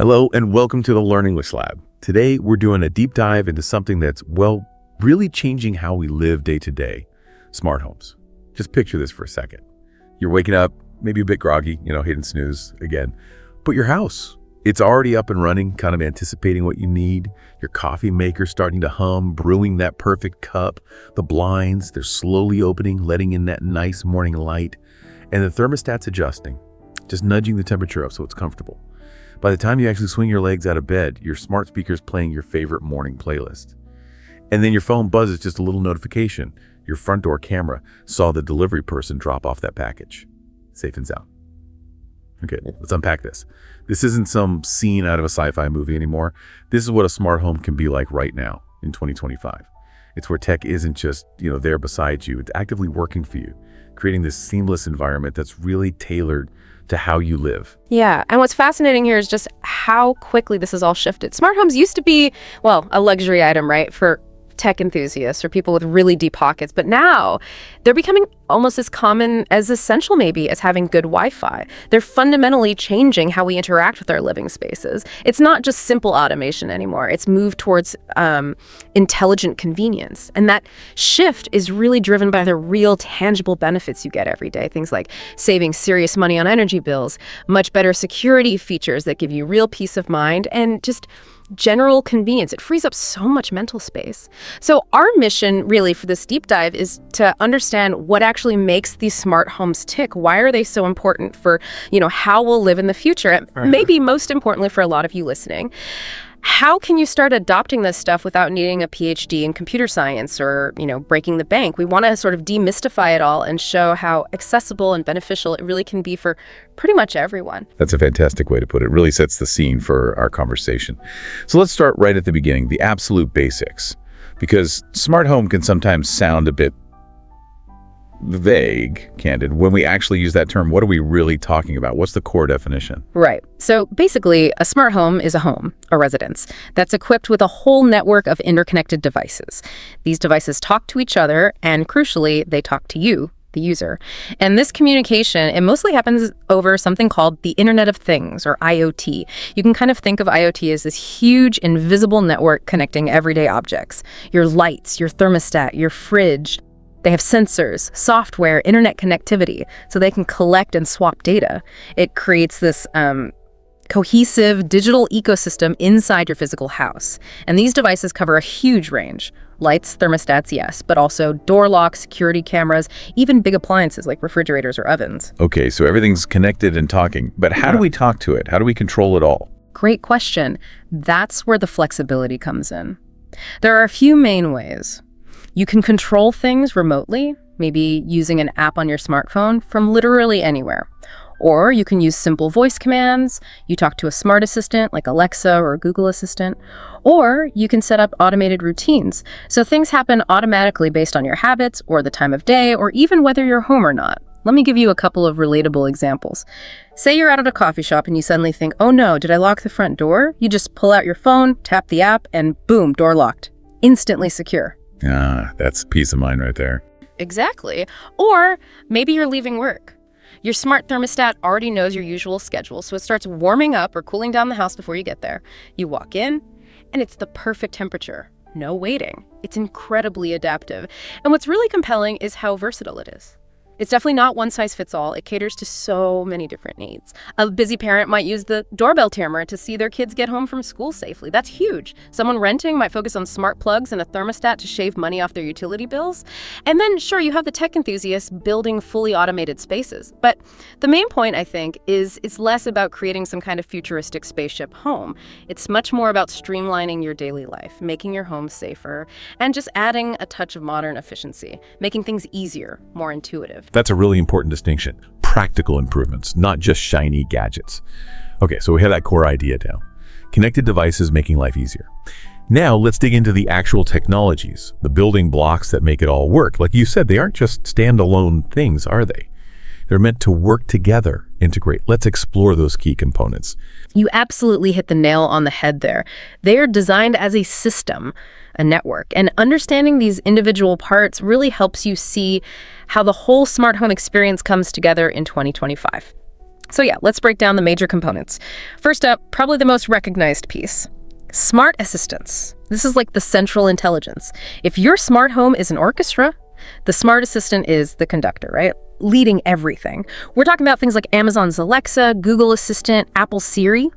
Hello and welcome to the Learn English Lab. Today we're doing a deep dive into something that's, well, really changing how we live day to day. Smart homes. Just picture this for a second. You're waking up, maybe a bit groggy, hitting snooze again. But your house, it's already up and running, kind of anticipating what you need. Your coffee maker's starting to hum, brewing that perfect cup. The blinds, they're slowly opening, letting in that nice morning light. And the thermostat's adjusting, just nudging the temperature up so it's comfortable. By the time you actually swing your legs out of bed, your smart speaker's playing your favorite morning playlist. And then your phone buzzes just a little notification. Your front door camera saw the delivery person drop off that package. Safe and sound. Okay, let's unpack this. This isn't some scene out of a sci-fi movie anymore. This is what a smart home can be like right now in 2025. It's where tech isn't just, there beside you. It's actively working for you, creating this seamless environment that's really tailored to how you live. Yeah, and what's fascinating here is just how quickly this has all shifted. Smart homes used to be, a luxury item, right, for tech enthusiasts or people with really deep pockets. But now they're becoming almost as common, as essential maybe, as having good Wi-Fi. They're fundamentally changing how we interact with our living spaces. It's not just simple automation anymore. It's moved towards intelligent convenience. And that shift is really driven by the real tangible benefits you get every day. Things like saving serious money on energy bills, much better security features that give you real peace of mind, and just general convenience. It frees up so much mental space. So our mission really for this deep dive is to understand what actually makes these smart homes tick. Why are they so important for, how we'll live in the future? And maybe most importantly for a lot of you listening, how can you start adopting this stuff without needing a PhD in computer science or, breaking the bank? We want to sort of demystify it all and show how accessible and beneficial it really can be for pretty much everyone. That's a fantastic way to put it. It really sets the scene for our conversation. So let's start right at the beginning, the absolute basics, because smart home can sometimes sound a bit vague, candid. When we actually use that term, what are we really talking about? What's the core definition? Right. So basically, a smart home is a home, a residence, that's equipped with a whole network of interconnected devices. These devices talk to each other, and crucially, they talk to you, the user. And this communication, it mostly happens over something called the Internet of Things, or IoT. You can kind of think of IoT as this huge invisible network connecting everyday objects. Your lights, your thermostat, your fridge. They have sensors, software, internet connectivity, so they can collect and swap data. It creates this cohesive digital ecosystem inside your physical house. And these devices cover a huge range. Lights, thermostats, yes, but also door locks, security cameras, even big appliances like refrigerators or ovens. Okay, so everything's connected and talking, but how do we talk to it? How do we control it all? Great question. That's where the flexibility comes in. There are a few main ways. You can control things remotely, maybe using an app on your smartphone from literally anywhere. Or you can use simple voice commands. You talk to a smart assistant like Alexa or Google Assistant. Or you can set up automated routines. So things happen automatically based on your habits or the time of day or even whether you're home or not. Let me give you a couple of relatable examples. Say you're out at a coffee shop and you suddenly think, oh no, did I lock the front door? You just pull out your phone, tap the app, and boom, door locked. Instantly secure. That's peace of mind right there. Exactly. Or maybe you're leaving work. Your smart thermostat already knows your usual schedule, so it starts warming up or cooling down the house before you get there. You walk in, and it's the perfect temperature. No waiting. It's incredibly adaptive. And what's really compelling is how versatile it is. It's definitely not one size fits all. It caters to so many different needs. A busy parent might use the doorbell timer to see their kids get home from school safely. That's huge. Someone renting might focus on smart plugs and a thermostat to shave money off their utility bills. And then, sure, you have the tech enthusiasts building fully automated spaces. But the main point, I think, is it's less about creating some kind of futuristic spaceship home. It's much more about streamlining your daily life, making your home safer, and just adding a touch of modern efficiency, making things easier, more intuitive. That's a really important distinction. Practical improvements, not just shiny gadgets. Okay, so we have that core idea down. Connected devices making life easier. Now let's dig into the actual technologies, the building blocks that make it all work. Like you said, they aren't just standalone things, are they? They're meant to work together, integrate. Let's explore those key components. You absolutely hit the nail on the head there. They are designed as a system, a network, and understanding these individual parts really helps you see how the whole smart home experience comes together in 2025. So yeah, let's break down the major components. First up, probably the most recognized piece. Smart assistants. This is like the central intelligence. If your smart home is an orchestra, the smart assistant is the conductor, right? Leading everything. We're talking about things like Amazon's Alexa, Google Assistant, Apple Siri.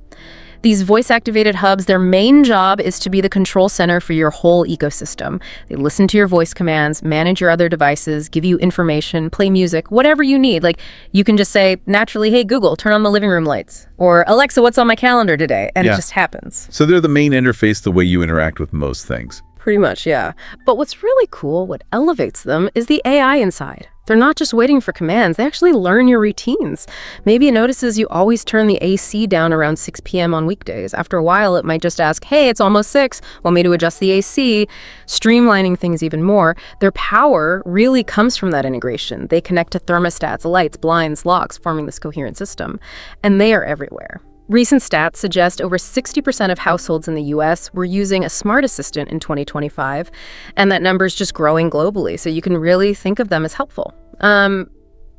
These voice-activated hubs, their main job is to be the control center for your whole ecosystem. They listen to your voice commands, manage your other devices, give you information, play music, whatever you need. Like, you can just say, naturally, hey, Google, turn on the living room lights. Or, Alexa, what's on my calendar today? And it just happens. So they're the main interface the way you interact with most things. Pretty much, yeah. But what's really cool, what elevates them, is the AI inside. They're not just waiting for commands, they actually learn your routines. Maybe it notices you always turn the AC down around 6 p.m. on weekdays. After a while, it might just ask, hey, it's almost 6, want me to adjust the AC? Streamlining things even more. Their power really comes from that integration. They connect to thermostats, lights, blinds, locks, forming this coherent system. And they are everywhere. Recent stats suggest over 60% of households in the U.S. were using a smart assistant in 2025, and that number is just growing globally, so you can really think of them as helpful.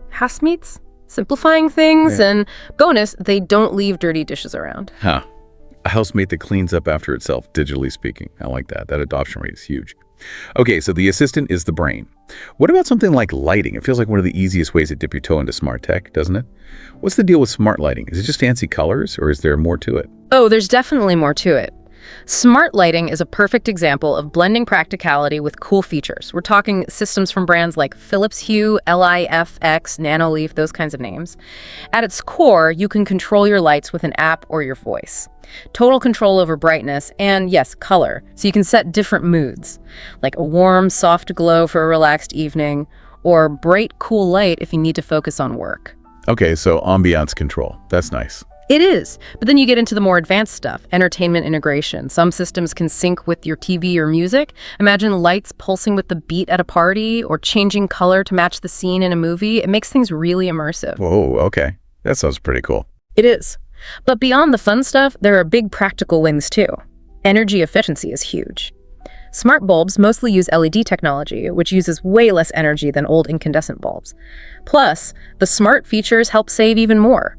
Housemates, simplifying things, and bonus, they don't leave dirty dishes around. Huh. A housemate that cleans up after itself, digitally speaking. I like that. That adoption rate is huge. Okay, so the assistant is the brain. What about something like lighting? It feels like one of the easiest ways to dip your toe into smart tech, doesn't it? What's the deal with smart lighting? Is it just fancy colors, or is there more to it? Oh, there's definitely more to it. Smart lighting is a perfect example of blending practicality with cool features. We're talking systems from brands like Philips Hue, LIFX, Nanoleaf, those kinds of names. At its core, you can control your lights with an app or your voice. Total control over brightness and, yes, color, so you can set different moods, like a warm, soft glow for a relaxed evening, or bright, cool light if you need to focus on work. Okay, so ambiance control. That's nice. It is, but then you get into the more advanced stuff, entertainment integration. Some systems can sync with your TV or music. Imagine lights pulsing with the beat at a party or changing color to match the scene in a movie. It makes things really immersive. Whoa, okay. That sounds pretty cool. It is. But beyond the fun stuff, there are big practical wins too. Energy efficiency is huge. Smart bulbs mostly use LED technology, which uses way less energy than old incandescent bulbs. Plus, the smart features help save even more.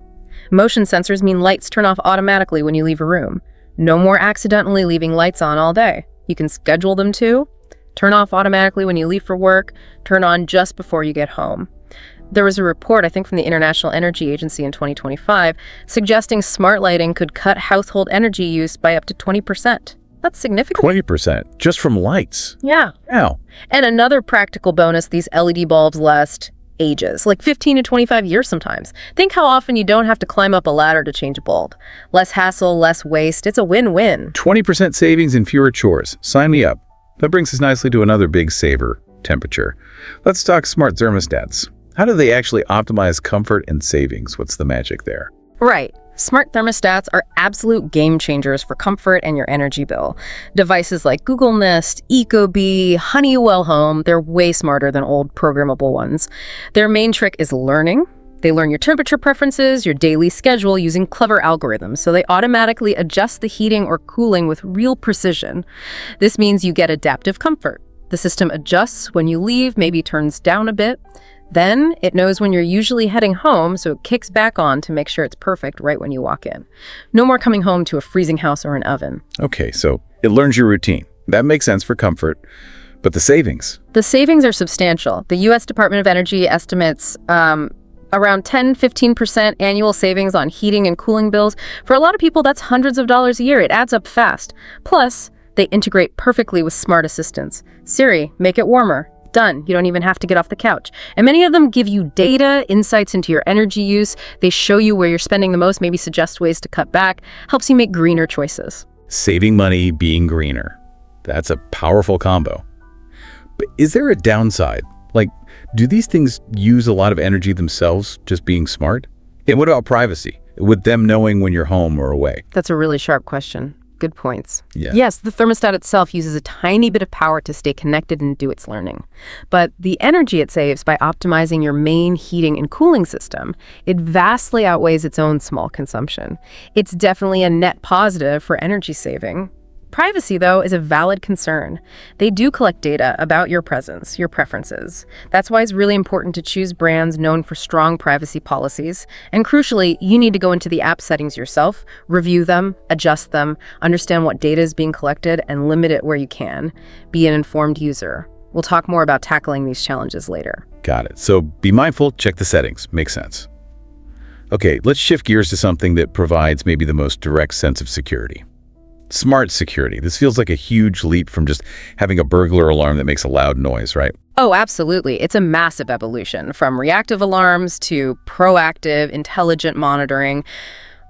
Motion sensors mean lights turn off automatically when you leave a room. No more accidentally leaving lights on all day. You can schedule them to turn off automatically when you leave for work, turn on just before you get home. There was a report, I think from the International Energy Agency in 2025, suggesting smart lighting could cut household energy use by up to 20%. That's significant. 20%? Just from lights? Yeah. Wow. And another practical bonus, these LED bulbs last ages, like 15 to 25 years sometimes. Think how often you don't have to climb up a ladder to change a bulb. Less hassle, less waste. It's a win-win. 20% savings and fewer chores. Sign me up. That brings us nicely to another big saver, temperature. Let's talk smart thermostats. How do they actually optimize comfort and savings? What's the magic there? Right. Smart thermostats are absolute game changers for comfort and your energy bill. Devices like Google Nest, Ecobee, Honeywell Home, they're way smarter than old programmable ones. Their main trick is learning. They learn your temperature preferences, your daily schedule using clever algorithms, so they automatically adjust the heating or cooling with real precision. This means you get adaptive comfort. The system adjusts when you leave, maybe turns down a bit. Then it knows when you're usually heading home, so it kicks back on to make sure it's perfect right when you walk in. No more coming home to a freezing house or an oven. Okay, so it learns your routine. That makes sense for comfort. But the savings? The savings are substantial. The U.S. Department of Energy estimates around 10-15% annual savings on heating and cooling bills. For a lot of people, that's hundreds of dollars a year. It adds up fast. Plus, they integrate perfectly with smart assistants. Siri, make it warmer. Done. You don't even have to get off the couch. And many of them give you data, insights into your energy use. They show you where you're spending the most, maybe suggest ways to cut back, helps you make greener choices. Saving money, being greener. That's a powerful combo. But is there a downside? Like, do these things use a lot of energy themselves, just being smart? And what about privacy? With them knowing when you're home or away? That's a really sharp question. Good points. Yeah. Yes, the thermostat itself uses a tiny bit of power to stay connected and do its learning. But the energy it saves by optimizing your main heating and cooling system, it vastly outweighs its own small consumption. It's definitely a net positive for energy saving, Privacy, though, is a valid concern. They do collect data about your presence, your preferences. That's why it's really important to choose brands known for strong privacy policies. And crucially, you need to go into the app settings yourself, review them, adjust them, understand what data is being collected, and limit it where you can. Be an informed user. We'll talk more about tackling these challenges later. Got it. So be mindful, check the settings. Makes sense. Okay, let's shift gears to something that provides maybe the most direct sense of security. Smart security. This feels like a huge leap from just having a burglar alarm that makes a loud noise, right? Oh, absolutely. It's a massive evolution from reactive alarms to proactive, intelligent monitoring.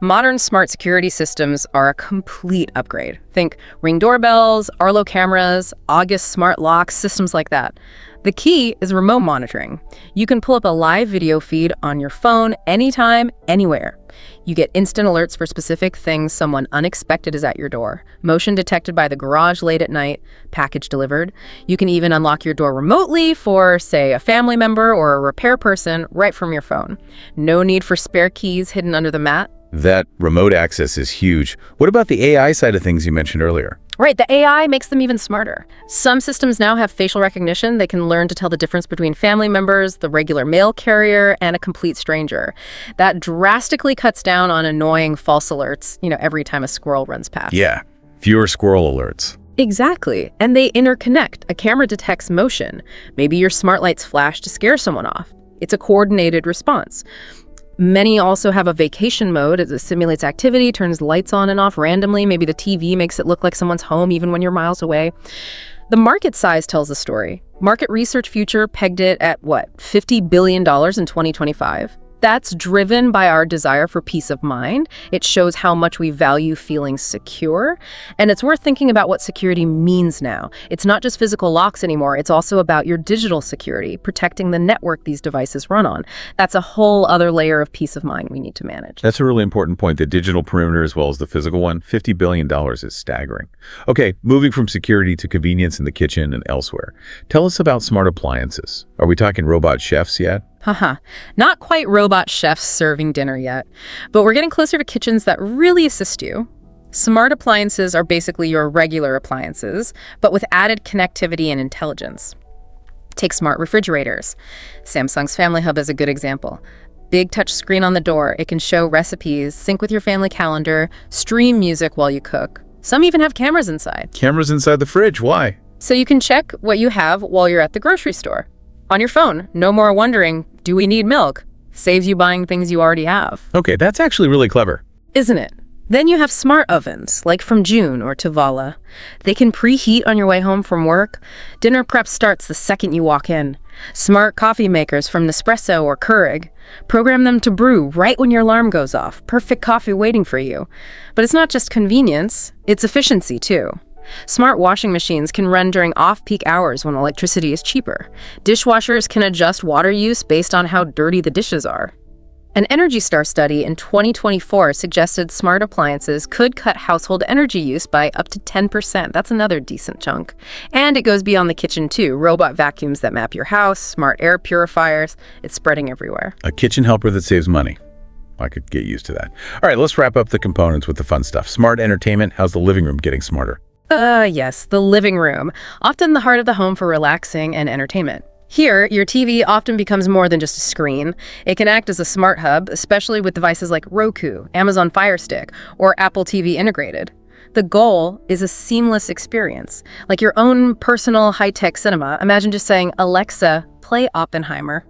Modern smart security systems are a complete upgrade. Think Ring doorbells, Arlo cameras, August smart locks, systems like that. The key is remote monitoring. You can pull up a live video feed on your phone anytime, anywhere. You get instant alerts for specific things. Someone unexpected is at your door. Motion detected by the garage late at night. Package delivered. You can even unlock your door remotely for, say, a family member or a repair person right from your phone. No need for spare keys hidden under the mat. That remote access is huge. What about the AI side of things you mentioned earlier? Right, the AI makes them even smarter. Some systems now have facial recognition. They can learn to tell the difference between family members, the regular mail carrier, and a complete stranger. That drastically cuts down on annoying false alerts, every time a squirrel runs past. Yeah, fewer squirrel alerts. Exactly, and they interconnect. A camera detects motion. Maybe your smart lights flash to scare someone off. It's a coordinated response. Many also have a vacation mode. It simulates activity, turns lights on and off randomly. Maybe the TV makes it look like someone's home even when you're miles away. The market size tells a story. Market Research Future pegged it at, $50 billion in 2025. That's driven by our desire for peace of mind. It shows how much we value feeling secure. And it's worth thinking about what security means now. It's not just physical locks anymore. It's also about your digital security, protecting the network these devices run on. That's a whole other layer of peace of mind we need to manage. That's a really important point, the digital perimeter as well as the physical one. $50 billion is staggering. Okay, moving from security to convenience in the kitchen and elsewhere. Tell us about smart appliances. Are we talking robot chefs yet? Not quite robot chefs serving dinner yet, but we're getting closer to kitchens that really assist you. Smart appliances are basically your regular appliances, but with added connectivity and intelligence. Take smart refrigerators. Samsung's Family Hub is a good example. Big touch screen on the door. It can show recipes, sync with your family calendar, stream music while you cook. Some even have cameras inside. Cameras inside the fridge, why? So you can check what you have while you're at the grocery store. On your phone, no more wondering, do we need milk? Saves you buying things you already have. Okay, that's actually really clever. Isn't it? Then you have smart ovens, like from June or Tovala. They can preheat on your way home from work. Dinner prep starts the second you walk in. Smart coffee makers from Nespresso or Keurig. Program them to brew right when your alarm goes off. Perfect coffee waiting for you. But it's not just convenience, it's efficiency too. Smart washing machines can run during off-peak hours when electricity is cheaper. Dishwashers can adjust water use based on how dirty the dishes are. An Energy Star study in 2024 suggested smart appliances could cut household energy use by up to 10%. That's another decent chunk. And it goes beyond the kitchen too. Robot vacuums that map your house, smart air purifiers. It's spreading everywhere. A kitchen helper that saves money. I could get used to that. All right, let's wrap up the components with the fun stuff. Smart entertainment. How's the living room getting smarter? Yes, the living room, often the heart of the home for relaxing and entertainment. Here, your TV often becomes more than just a screen. It can act as a smart hub, especially with devices like Roku, Amazon Fire Stick, or Apple TV integrated. The goal is a seamless experience, like your own personal high-tech cinema. Imagine just saying, Alexa, play Oppenheimer.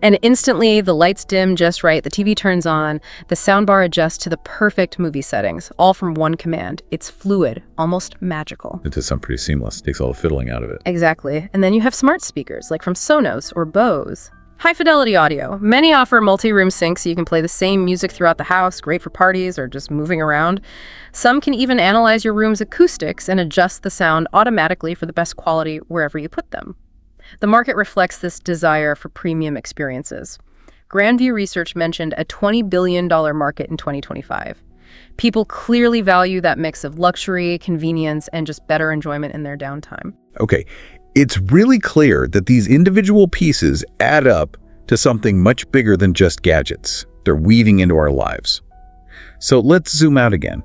And instantly, the lights dim just right, the TV turns on, the soundbar adjusts to the perfect movie settings, all from one command. It's fluid, almost magical. It does sound pretty seamless. Takes all the fiddling out of it. Exactly. And then you have smart speakers, like from Sonos or Bose. High-fidelity audio. Many offer multi-room syncs so you can play the same music throughout the house, great for parties or just moving around. Some can even analyze your room's acoustics and adjust the sound automatically for the best quality wherever you put them. The market reflects this desire for premium experiences. Grandview Research mentioned a $20 billion market in 2025. People clearly value that mix of luxury, convenience, and just better enjoyment in their downtime. Okay, it's really clear that these individual pieces add up to something much bigger than just gadgets. They're weaving into our lives. So let's zoom out again.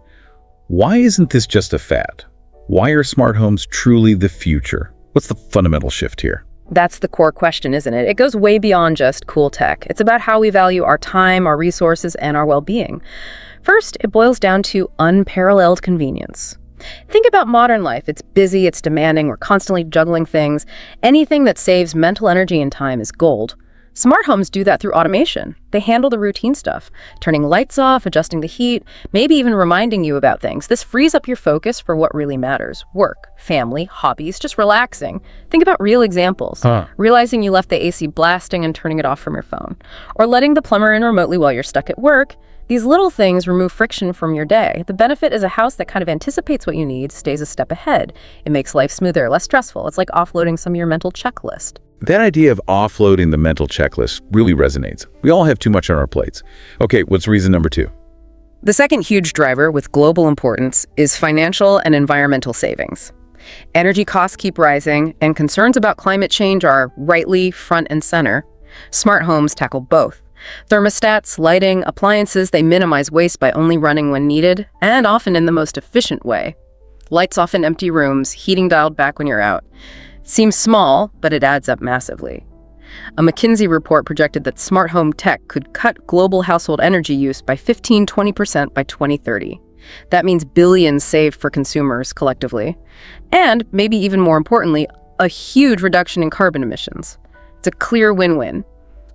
Why isn't this just a fad? Why are smart homes truly the future? What's the fundamental shift here? That's the core question, isn't it? It goes way beyond just cool tech. It's about how we value our time, our resources, and our well-being. First, it boils down to unparalleled convenience. Think about modern life. It's busy, it's demanding, we're constantly juggling things. Anything that saves mental energy and time is gold. Smart homes do that through automation. They handle the routine stuff, turning lights off, adjusting the heat, maybe even reminding you about things. This frees up your focus for what really matters: work, family, hobbies, just relaxing. Think about real examples. Realizing you left the AC blasting and turning it off from your phone. Or letting the plumber in remotely while you're stuck at work. These little things remove friction from your day. The benefit is a house that kind of anticipates what you need, stays a step ahead. It makes life smoother, less stressful. It's like offloading some of your mental checklist. That idea of offloading the mental checklist really resonates. We all have too much on our plates. Okay, what's reason number 2? The second huge driver with global importance is financial and environmental savings. Energy costs keep rising, and concerns about climate change are rightly front and center. Smart homes tackle both. Thermostats, lighting, appliances, they minimize waste by only running when needed, and often in the most efficient way. Lights off in empty rooms, heating dialed back when you're out. It seems small, but it adds up massively. A McKinsey report projected that smart home tech could cut global household energy use by 15–20% by 2030. That means billions saved for consumers collectively. And, maybe even more importantly, a huge reduction in carbon emissions. It's a clear win-win.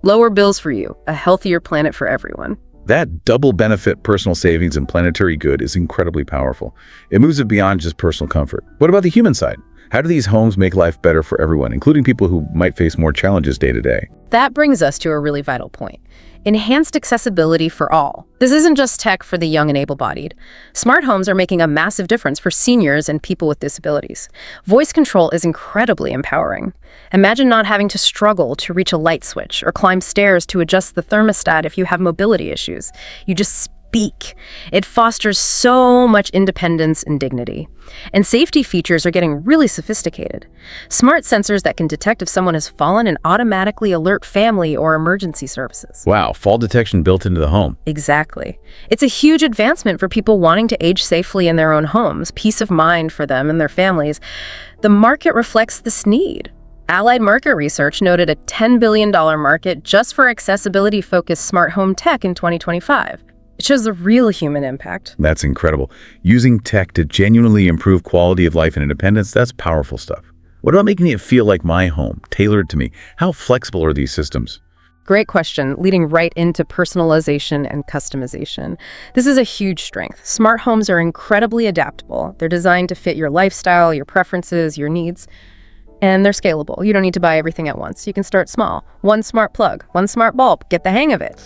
Lower bills for you, a healthier planet for everyone. That double benefit, personal savings and planetary good, is incredibly powerful. It moves it beyond just personal comfort. What about the human side? How do these homes make life better for everyone, including people who might face more challenges day to day? That brings us to a really vital point. Enhanced accessibility for all. This isn't just tech for the young and able-bodied. Smart homes are making a massive difference for seniors and people with disabilities. Voice control is incredibly empowering. Imagine not having to struggle to reach a light switch or climb stairs to adjust the thermostat if you have mobility issues. You just speak. It fosters so much independence and dignity. And safety features are getting really sophisticated. Smart sensors that can detect if someone has fallen and automatically alert family or emergency services. Wow, fall detection built into the home. Exactly. It's a huge advancement for people wanting to age safely in their own homes, peace of mind for them and their families. The market reflects this need. Allied Market Research noted a $10 billion market just for accessibility-focused smart home tech in 2025. It shows the real human impact. That's incredible. Using tech to genuinely improve quality of life and independence, that's powerful stuff. What about making it feel like my home, tailored to me? How flexible are these systems? Great question, leading right into personalization and customization. This is a huge strength. Smart homes are incredibly adaptable. They're designed to fit your lifestyle, your preferences, your needs. And they're scalable. You don't need to buy everything at once. You can start small. One smart plug, one smart bulb, get the hang of it.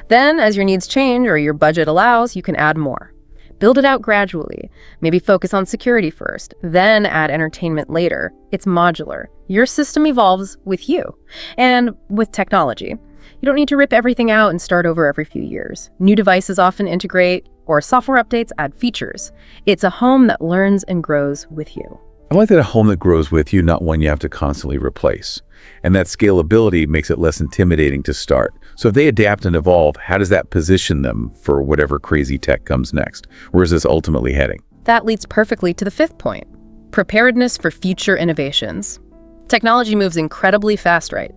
Then, as your needs change or your budget allows, you can add more. Build it out gradually. Maybe focus on security first, then add entertainment later. It's modular. Your system evolves with you and with technology. You don't need to rip everything out and start over every few years. New devices often integrate, or software updates add features. It's a home that learns and grows with you. I like that a home that grows with you, not one you have to constantly replace. And that scalability makes it less intimidating to start. So if they adapt and evolve, how does that position them for whatever crazy tech comes next? Where is this ultimately heading? That leads perfectly to the fifth point: preparedness for future innovations. Technology moves incredibly fast, right?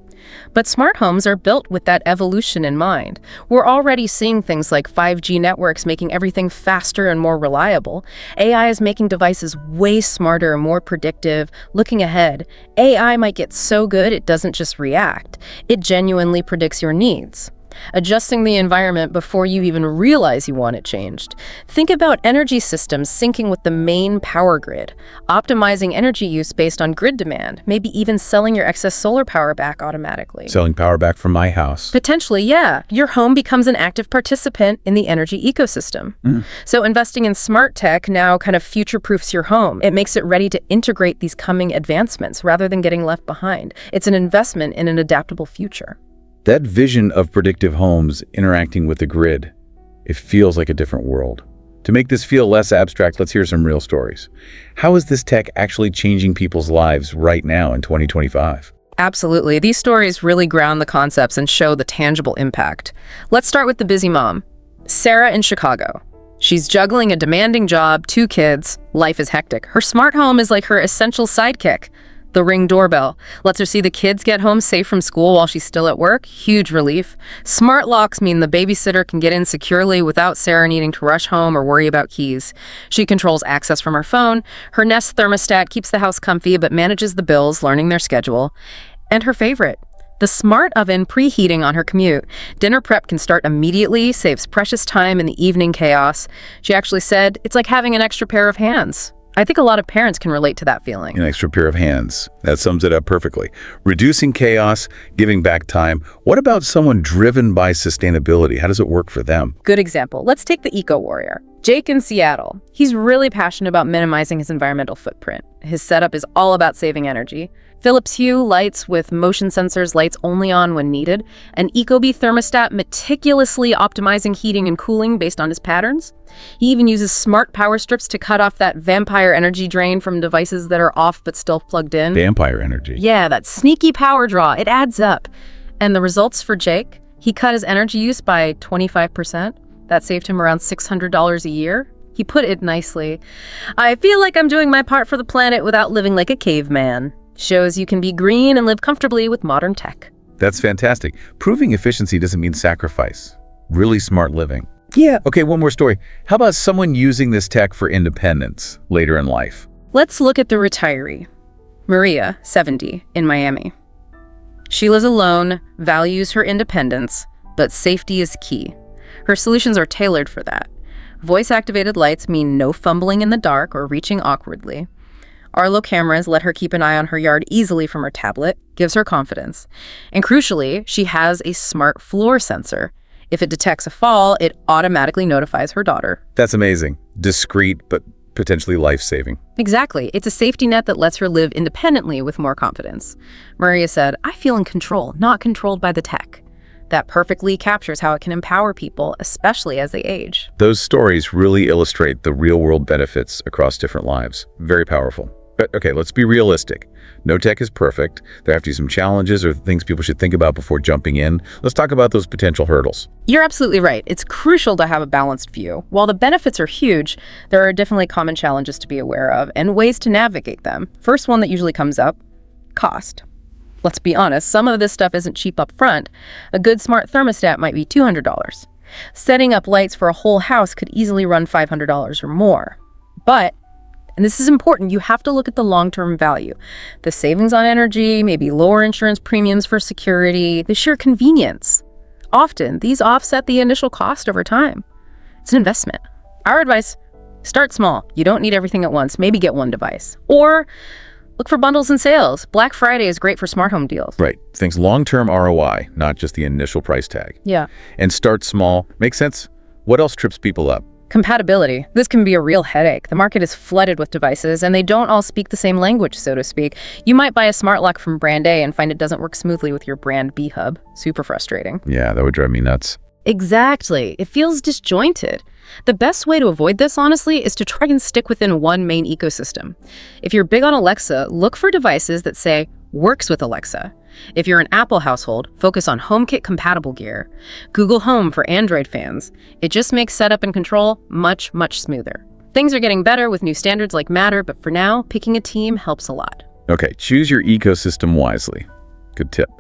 But smart homes are built with that evolution in mind. We're already seeing things like 5G networks making everything faster and more reliable. AI is making devices way smarter and more predictive. Looking ahead, AI might get so good it doesn't just react. It genuinely predicts your needs, adjusting the environment before you even realize you want it changed. Think about energy systems syncing with the main power grid, optimizing energy use based on grid demand, maybe even selling your excess solar power back automatically. Selling power back from my house. Potentially, yeah. Your home becomes an active participant in the energy ecosystem. So investing in smart tech now kind of future-proofs your home. It makes it ready to integrate these coming advancements rather than getting left behind. It's an investment in an adaptable future. That vision of predictive homes interacting with the grid, it feels like a different world. To make this feel less abstract, let's hear some real stories. How is this tech actually changing people's lives right now in 2025? Absolutely. These stories really ground the concepts and show the tangible impact. Let's start with the busy mom, Sarah in Chicago. She's juggling a demanding job, 2 kids. Life is hectic. Her smart home is like her essential sidekick. The Ring doorbell lets her see the kids get home safe from school while she's still at work. Huge relief. Smart locks mean the babysitter can get in securely without Sarah needing to rush home or worry about keys. She controls access from her phone. Her Nest thermostat keeps the house comfy but manages the bills, learning their schedule. And her favorite, the smart oven preheating on her commute. Dinner prep can start immediately, saves precious time in the evening chaos. She actually said, it's like having an extra pair of hands. I think a lot of parents can relate to that feeling. An extra pair of hands. That sums it up perfectly. Reducing chaos, giving back time. What about someone driven by sustainability? How does it work for them? Good example. Let's take the eco-warrior. Jake in Seattle. He's really passionate about minimizing his environmental footprint. His setup is all about saving energy. Philips Hue lights with motion sensors, lights only on when needed. An Ecobee thermostat meticulously optimizing heating and cooling based on his patterns. He even uses smart power strips to cut off that vampire energy drain from devices that are off but still plugged in. Vampire energy. Yeah, that sneaky power draw. It adds up. And the results for Jake? He cut his energy use by 25%. That saved him around $600 a year. He put it nicely. I feel like I'm doing my part for the planet without living like a caveman. Shows you can be green and live comfortably with modern tech. That's fantastic. Proving efficiency doesn't mean sacrifice. Really smart living. Yeah. Okay, one more story. How about someone using this tech for independence later in life? Let's look at the retiree. Maria, 70, in Miami. She lives alone, values her independence, but safety is key. Her solutions are tailored for that. Voice-activated lights mean no fumbling in the dark or reaching awkwardly. Arlo cameras let her keep an eye on her yard easily from her tablet, gives her confidence. And crucially, she has a smart floor sensor. If it detects a fall, it automatically notifies her daughter. That's amazing. Discreet, but potentially life-saving. Exactly. It's a safety net that lets her live independently with more confidence. Maria said, I feel in control, not controlled by the tech. That perfectly captures how it can empower people, especially as they age. Those stories really illustrate the real-world benefits across different lives. Very powerful. But okay, let's be realistic. No tech is perfect. There have to be some challenges or things people should think about before jumping in. Let's talk about those potential hurdles. You're absolutely right. It's crucial to have a balanced view. While the benefits are huge, there are definitely common challenges to be aware of and ways to navigate them. First one that usually comes up, cost. Let's be honest, some of this stuff isn't cheap up front. A good smart thermostat might be $200. Setting up lights for a whole house could easily run $500 or more. But, and this is important, you have to look at the long-term value. The savings on energy, maybe lower insurance premiums for security, the sheer convenience. Often, these offset the initial cost over time. It's an investment. Our advice, start small. You don't need everything at once. Maybe get one device. Or look for bundles and sales. Black Friday is great for smart home deals. Right. Thinks long-term ROI, not just the initial price tag. Yeah. And start small. Makes sense? What else trips people up? Compatibility. This can be a real headache. The market is flooded with devices, and they don't all speak the same language, so to speak. You might buy a smart lock from brand A and find it doesn't work smoothly with your brand B hub. Super frustrating. Yeah, that would drive me nuts. Exactly. It feels disjointed. The best way to avoid this, honestly, is to try and stick within one main ecosystem. If you're big on Alexa, look for devices that say, works with Alexa. If you're an Apple household, focus on HomeKit-compatible gear. Google Home for Android fans. It just makes setup and control much, much smoother. Things are getting better with new standards like Matter, but for now, picking a team helps a lot. Okay, choose your ecosystem wisely. Good tip.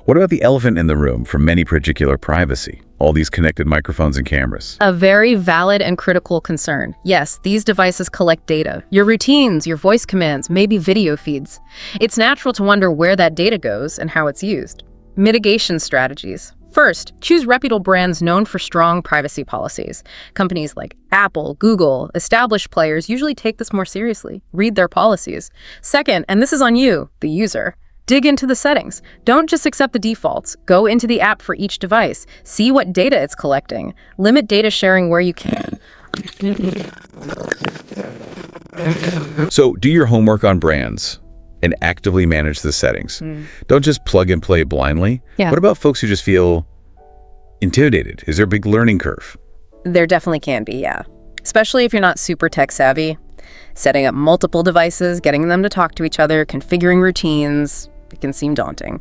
What about the elephant in the room for many particular privacy? All these connected microphones and cameras. A very valid and critical concern. Yes, these devices collect data. Your routines, your voice commands, maybe video feeds. It's natural to wonder where that data goes and how it's used. Mitigation strategies. First, choose reputable brands known for strong privacy policies. Companies like Apple, Google, established players usually take this more seriously. Read their policies. Second, and this is on you, the user, dig into the settings. Don't just accept the defaults. Go into the app for each device. See what data it's collecting. Limit data sharing where you can. So do your homework on brands and actively manage the settings. Don't just plug and play blindly. Yeah. What about folks who just feel intimidated? Is there a big learning curve? There definitely can be, yeah. Especially if you're not super tech savvy. Setting up multiple devices, getting them to talk to each other, configuring routines, it can seem daunting.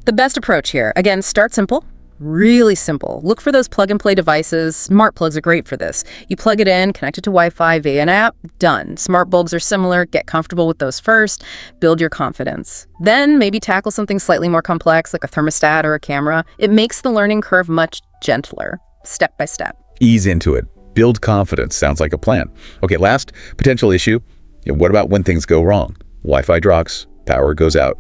The best approach here, again, start simple. Really simple. Look for those plug-and-play devices. Smart plugs are great for this. You plug it in, connect it to Wi-Fi via an app, done. Smart bulbs are similar. Get comfortable with those first. Build your confidence. Then maybe tackle something slightly more complex like a thermostat or a camera. It makes the learning curve much gentler, step by step. Ease into it. Build confidence. Sounds like a plan. Okay, last potential issue. What about when things go wrong? Wi-Fi drops, power goes out.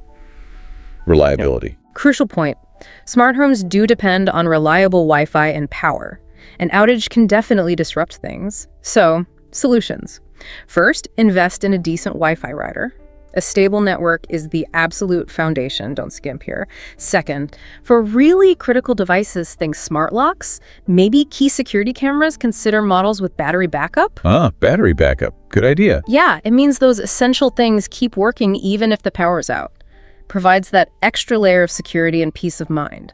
Reliability. Crucial point. Smart homes do depend on reliable Wi-Fi and power. An outage can definitely disrupt things. So, solutions. First, invest in a decent Wi-Fi router. A stable network is the absolute foundation, don't skimp here. Second, for really critical devices, think smart locks, maybe key security cameras, consider models with battery backup. Battery backup. Good idea. Yeah, it means those essential things keep working even if the power's out. Provides that extra layer of security and peace of mind.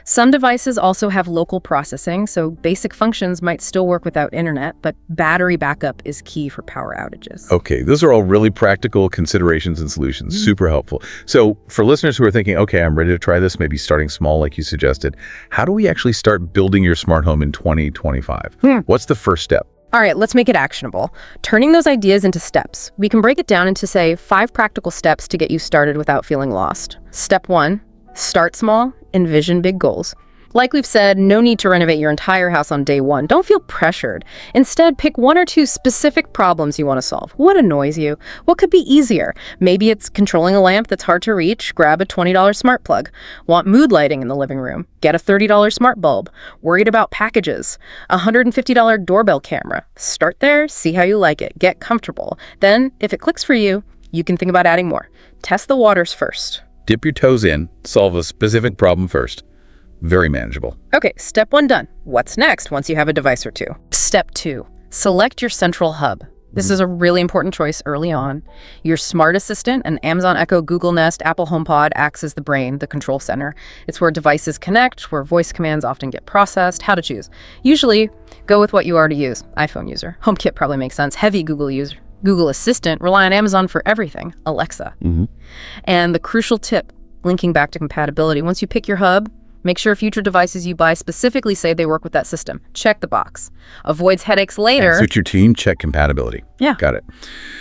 Some devices also have local processing, so basic functions might still work without internet, but battery backup is key for power outages. Okay, those are all really practical considerations and solutions. Super helpful. So for listeners who are thinking, okay, I'm ready to try this, maybe starting small like you suggested, how do we actually start building your smart home in 2025? What's the first step? All right, let's make it actionable. Turning those ideas into steps. We can break it down into, say, 5 practical steps to get you started without feeling lost. Step 1, start small, envision big goals. Like we've said, no need to renovate your entire house on day 1. Don't feel pressured. Instead, pick 1 or 2 specific problems you want to solve. What annoys you? What could be easier? Maybe it's controlling a lamp that's hard to reach. Grab a $20 smart plug. Want mood lighting in the living room? Get a $30 smart bulb. Worried about packages? A $150 doorbell camera. Start there, see how you like it. Get comfortable. Then, if it clicks for you, you can think about adding more. Test the waters first. Dip your toes in, solve a specific problem first. Very manageable. Okay, step 1 done. What's next once you have a device or 2? Step 2, select your central hub. This is a really important choice early on. Your smart assistant, an Amazon Echo, Google Nest, Apple HomePod, acts as the brain, the control center. It's where devices connect, where voice commands often get processed. How to choose? Usually, go with what you already use. iPhone user. HomeKit probably makes sense. Heavy Google user. Google Assistant, rely on Amazon for everything. Alexa. And the crucial tip, linking back to compatibility. Once you pick your hub, make sure future devices you buy specifically say they work with that system. Check the box. Avoids headaches later. Suit your team, check compatibility. Yeah. Got it.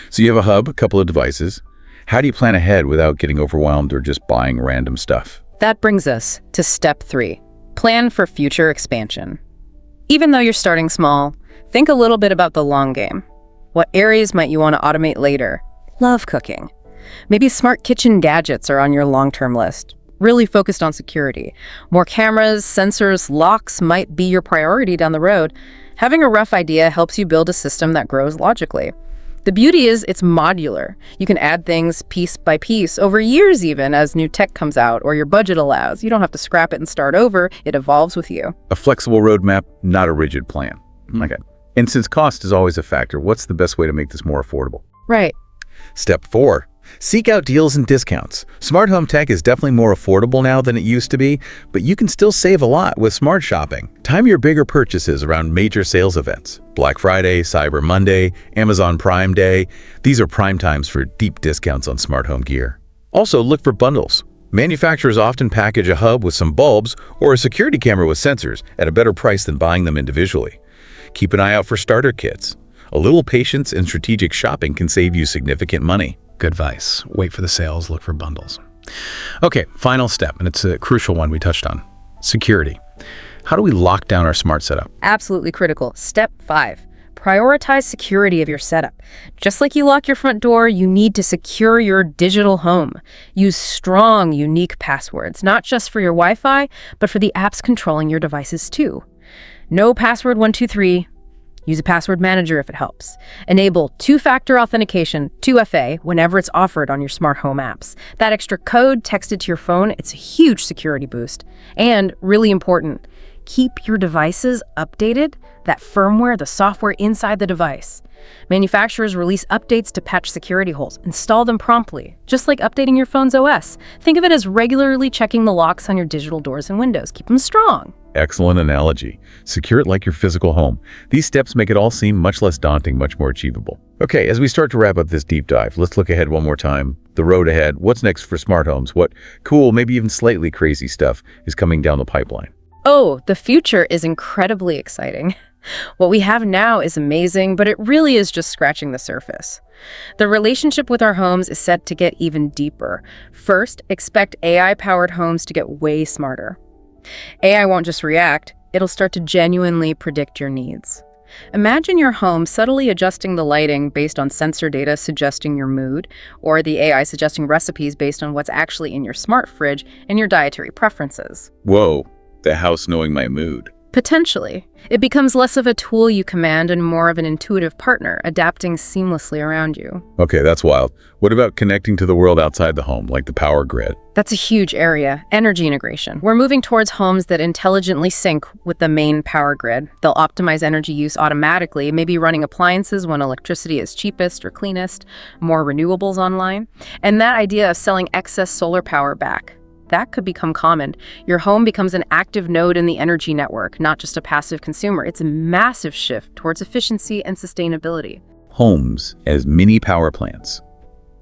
So you have a hub, a couple of devices. How do you plan ahead without getting overwhelmed or just buying random stuff? That brings us to step 3. Plan for future expansion. Even though you're starting small, think a little bit about the long game. What areas might you want to automate later? Love cooking. Maybe smart kitchen gadgets are on your long-term list. Really focused on security. More cameras, sensors, locks might be your priority down the road. Having a rough idea helps you build a system that grows logically. The beauty is it's modular. You can add things piece by piece over years even as new tech comes out or your budget allows. You don't have to scrap it and start over. It evolves with you. A flexible roadmap, not a rigid plan. Okay. And since cost is always a factor, what's the best way to make this more affordable? Right. Step 4, seek out deals and discounts. Smart home tech is definitely more affordable now than it used to be, but you can still save a lot with smart shopping. Time your bigger purchases around major sales events. Black Friday, Cyber Monday, Amazon Prime Day. These are prime times for deep discounts on smart home gear. Also, look for bundles. Manufacturers often package a hub with some bulbs or a security camera with sensors at a better price than buying them individually. Keep an eye out for starter kits. A little patience and strategic shopping can save you significant money. Good advice. Wait for the sales, look for bundles. Okay, final step, and it's a crucial one we touched on. Security. How do we lock down our smart setup? Absolutely critical. Step 5, prioritize security of your setup. Just like you lock your front door, you need to secure your digital home. Use strong, unique passwords, not just for your Wi-Fi, but for the apps controlling your devices too. No password 123. Use a password manager if it helps. Enable two-factor authentication, 2FA, whenever it's offered on your smart home apps. That extra code texted to your phone, it's a huge security boost. And really important, keep your devices updated, that firmware, the software inside the device. Manufacturers release updates to patch security holes. Install them promptly, just like updating your phone's OS. Think of it as regularly checking the locks on your digital doors and windows. Keep them strong. Excellent analogy. Secure it like your physical home. These steps make it all seem much less daunting, much more achievable. Okay, as we start to wrap up this deep dive, let's look ahead one more time. The road ahead. What's next for smart homes? What cool, maybe even slightly crazy stuff is coming down the pipeline? Oh, the future is incredibly exciting. What we have now is amazing, but it really is just scratching the surface. The relationship with our homes is set to get even deeper. First, expect AI-powered homes to get way smarter. AI won't just react, it'll start to genuinely predict your needs. Imagine your home subtly adjusting the lighting based on sensor data suggesting your mood, or the AI suggesting recipes based on what's actually in your smart fridge and your dietary preferences. Whoa, the house knowing my mood. Potentially. It becomes less of a tool you command and more of an intuitive partner, adapting seamlessly around you. Okay, that's wild. What about connecting to the world outside the home, like the power grid? That's a huge area. Energy integration. We're moving towards homes that intelligently sync with the main power grid. They'll optimize energy use automatically, maybe running appliances when electricity is cheapest or cleanest, more renewables online. And that idea of selling excess solar power back, that could become common. Your home becomes an active node in the energy network, not just a passive consumer. It's a massive shift towards efficiency and sustainability. Homes as mini power plants.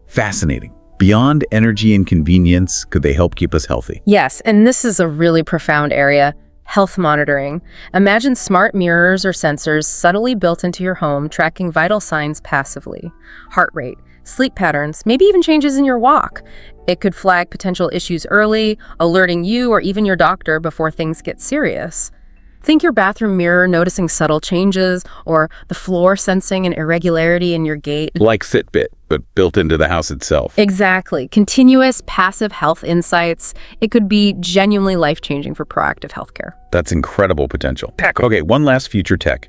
Fascinating. Beyond energy and convenience, could they help keep us healthy? Yes, and this is a really profound area. Health monitoring. Imagine smart mirrors or sensors subtly built into your home, tracking vital signs passively. Heart rate, sleep patterns, maybe even changes in your walk. It could flag potential issues early, alerting you or even your doctor before things get serious. Think your bathroom mirror noticing subtle changes, or the floor sensing an irregularity in your gait. Like Fitbit, but built into the house itself. Exactly. Continuous, passive health insights. It could be genuinely life-changing for proactive healthcare. That's incredible potential. Tech. Okay, one last future tech.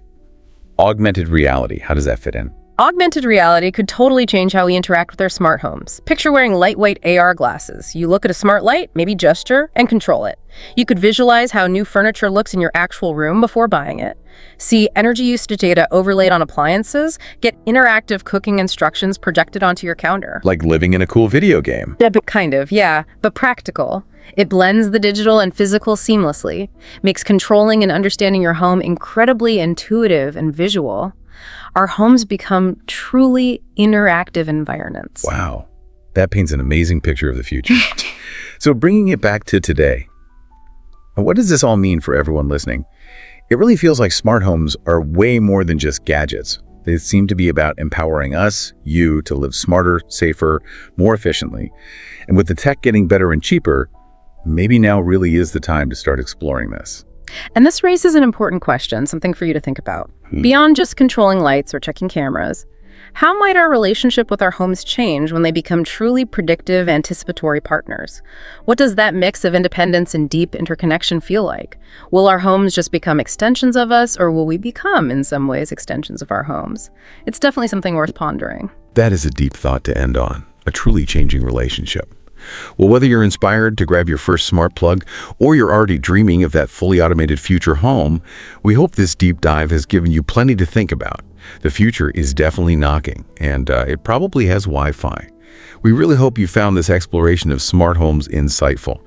Augmented reality. How does that fit in? Augmented reality could totally change how we interact with our smart homes. Picture wearing lightweight AR glasses. You look at a smart light, maybe gesture, and control it. You could visualize how new furniture looks in your actual room before buying it. See energy usage data overlaid on appliances. Get interactive cooking instructions projected onto your counter. Like living in a cool video game. Yeah, but kind of, yeah, but practical. It blends the digital and physical seamlessly, makes controlling and understanding your home incredibly intuitive and visual. Our homes become truly interactive environments. Wow, that paints an amazing picture of the future. So bringing it back to today, what does this all mean for everyone listening? It really feels like smart homes are way more than just gadgets. They seem to be about empowering us, you, to live smarter, safer, more efficiently. And with the tech getting better and cheaper, maybe now really is the time to start exploring this. And this raises an important question, something for you to think about. Beyond just controlling lights or checking cameras, how might our relationship with our homes change when they become truly predictive, anticipatory partners? What does that mix of independence and deep interconnection feel like? Will our homes just become extensions of us, or will we become, in some ways, extensions of our homes? It's definitely something worth pondering. That is a deep thought to end on, a truly changing relationship. Well, whether you're inspired to grab your first smart plug or you're already dreaming of that fully automated future home, we hope this deep dive has given you plenty to think about. The future is definitely knocking, and it probably has Wi-Fi. We really hope you found this exploration of smart homes insightful.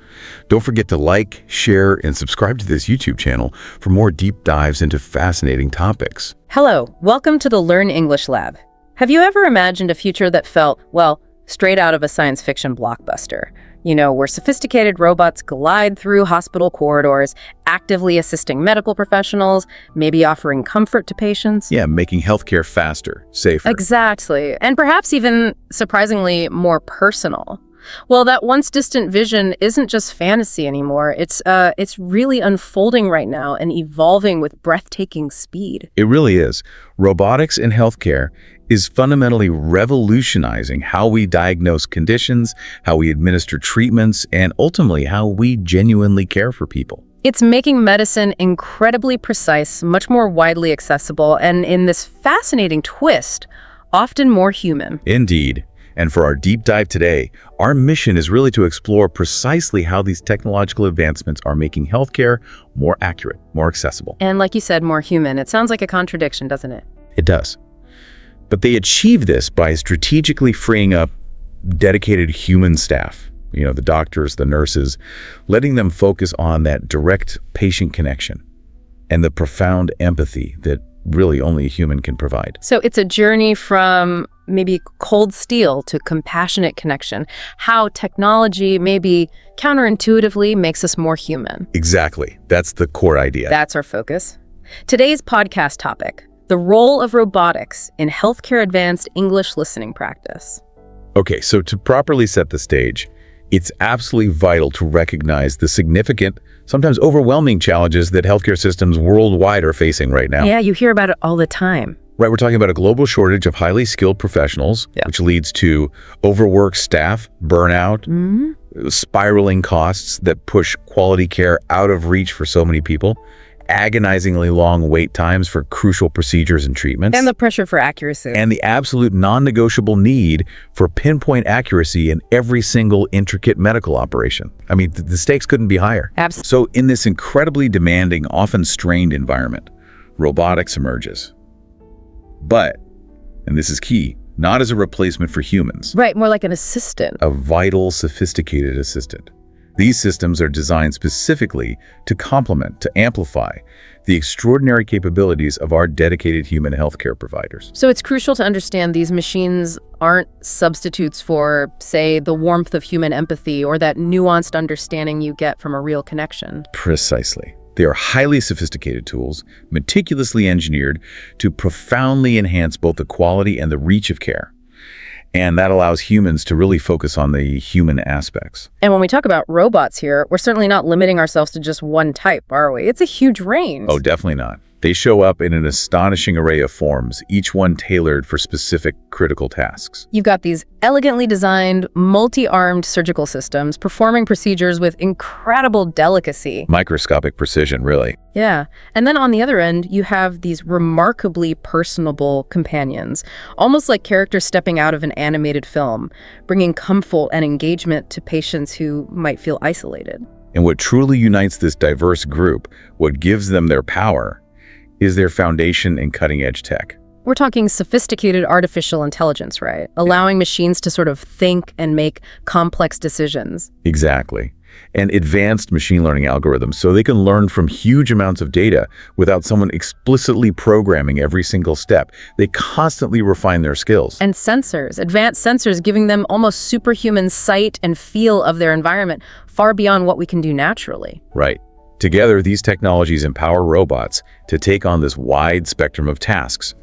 Don't forget to like, share, and subscribe to this YouTube channel for more deep dives into fascinating topics. Hello, welcome to the Learn English Lab. Have you ever imagined a future that felt, well, straight out of a science fiction blockbuster? You know, where sophisticated robots glide through hospital corridors, actively assisting medical professionals, maybe offering comfort to patients. Yeah, making healthcare faster, safer. Exactly. And perhaps even, surprisingly, more personal. Well, that once distant vision isn't just fantasy anymore. It's really unfolding right now and evolving with breathtaking speed. It really is. Robotics in healthcare is fundamentally revolutionizing how we diagnose conditions, how we administer treatments, and ultimately how we genuinely care for people. It's making medicine incredibly precise, much more widely accessible, and in this fascinating twist, often more human. Indeed. And for our deep dive today, our mission is really to explore precisely how these technological advancements are making healthcare more accurate, more accessible. And like you said, more human. It sounds like a contradiction, doesn't it? It does. But they achieve this by strategically freeing up dedicated human staff, you know, the doctors, the nurses, letting them focus on that direct patient connection and the profound empathy that really only a human can provide. So it's a journey from maybe cold steel to compassionate connection, how technology maybe counterintuitively makes us more human. Exactly. That's the core idea. That's our focus. Today's podcast topic, the role of robotics in healthcare advanced English listening practice. Okay, so to properly set the stage, it's absolutely vital to recognize the significant, sometimes overwhelming challenges that healthcare systems worldwide are facing right now. Yeah, you hear about it all the time. Right, we're talking about a global shortage of highly skilled professionals, which leads to overworked staff, burnout, spiraling costs that push quality care out of reach for so many people, agonizingly long wait times for crucial procedures and treatments, And the pressure for accuracy. and the absolute non-negotiable need for pinpoint accuracy in every single intricate medical operation. I mean, the stakes couldn't be higher. Absolutely. So in this incredibly demanding, often strained environment, robotics emerges. But, and this is key, not as a replacement for humans, Right, more like an assistant. a vital, sophisticated assistant. These systems are designed specifically to complement, to amplify the extraordinary capabilities of our dedicated human healthcare providers. So it's crucial to understand these machines aren't substitutes for, say, the warmth of human empathy or that nuanced understanding you get from a real connection. Precisely. They are highly sophisticated tools, meticulously engineered to profoundly enhance both the quality and the reach of care. And that allows humans to really focus on the human aspects. And when we talk about robots here, we're certainly not limiting ourselves to just one type, are we? It's a huge range. Oh, definitely not. They show up in an astonishing array of forms, each one tailored for specific critical tasks. You've got these elegantly designed, multi-armed surgical systems performing procedures with incredible delicacy. Microscopic precision, really. Yeah. And then on the other end, you have these remarkably personable companions, almost like characters stepping out of an animated film, bringing comfort and engagement to patients who might feel isolated. And what truly unites this diverse group, what gives them their power, is their foundation in cutting-edge tech. We're talking sophisticated artificial intelligence, right? Allowing machines to sort of think and make complex decisions. Exactly. And advanced machine learning algorithms, so they can learn from huge amounts of data without someone explicitly programming every single step. They constantly refine their skills. And sensors, advanced sensors giving them almost superhuman sight and feel of their environment, far beyond what we can do naturally. Right. Together, these technologies empower robots to take on this wide spectrum of tasks,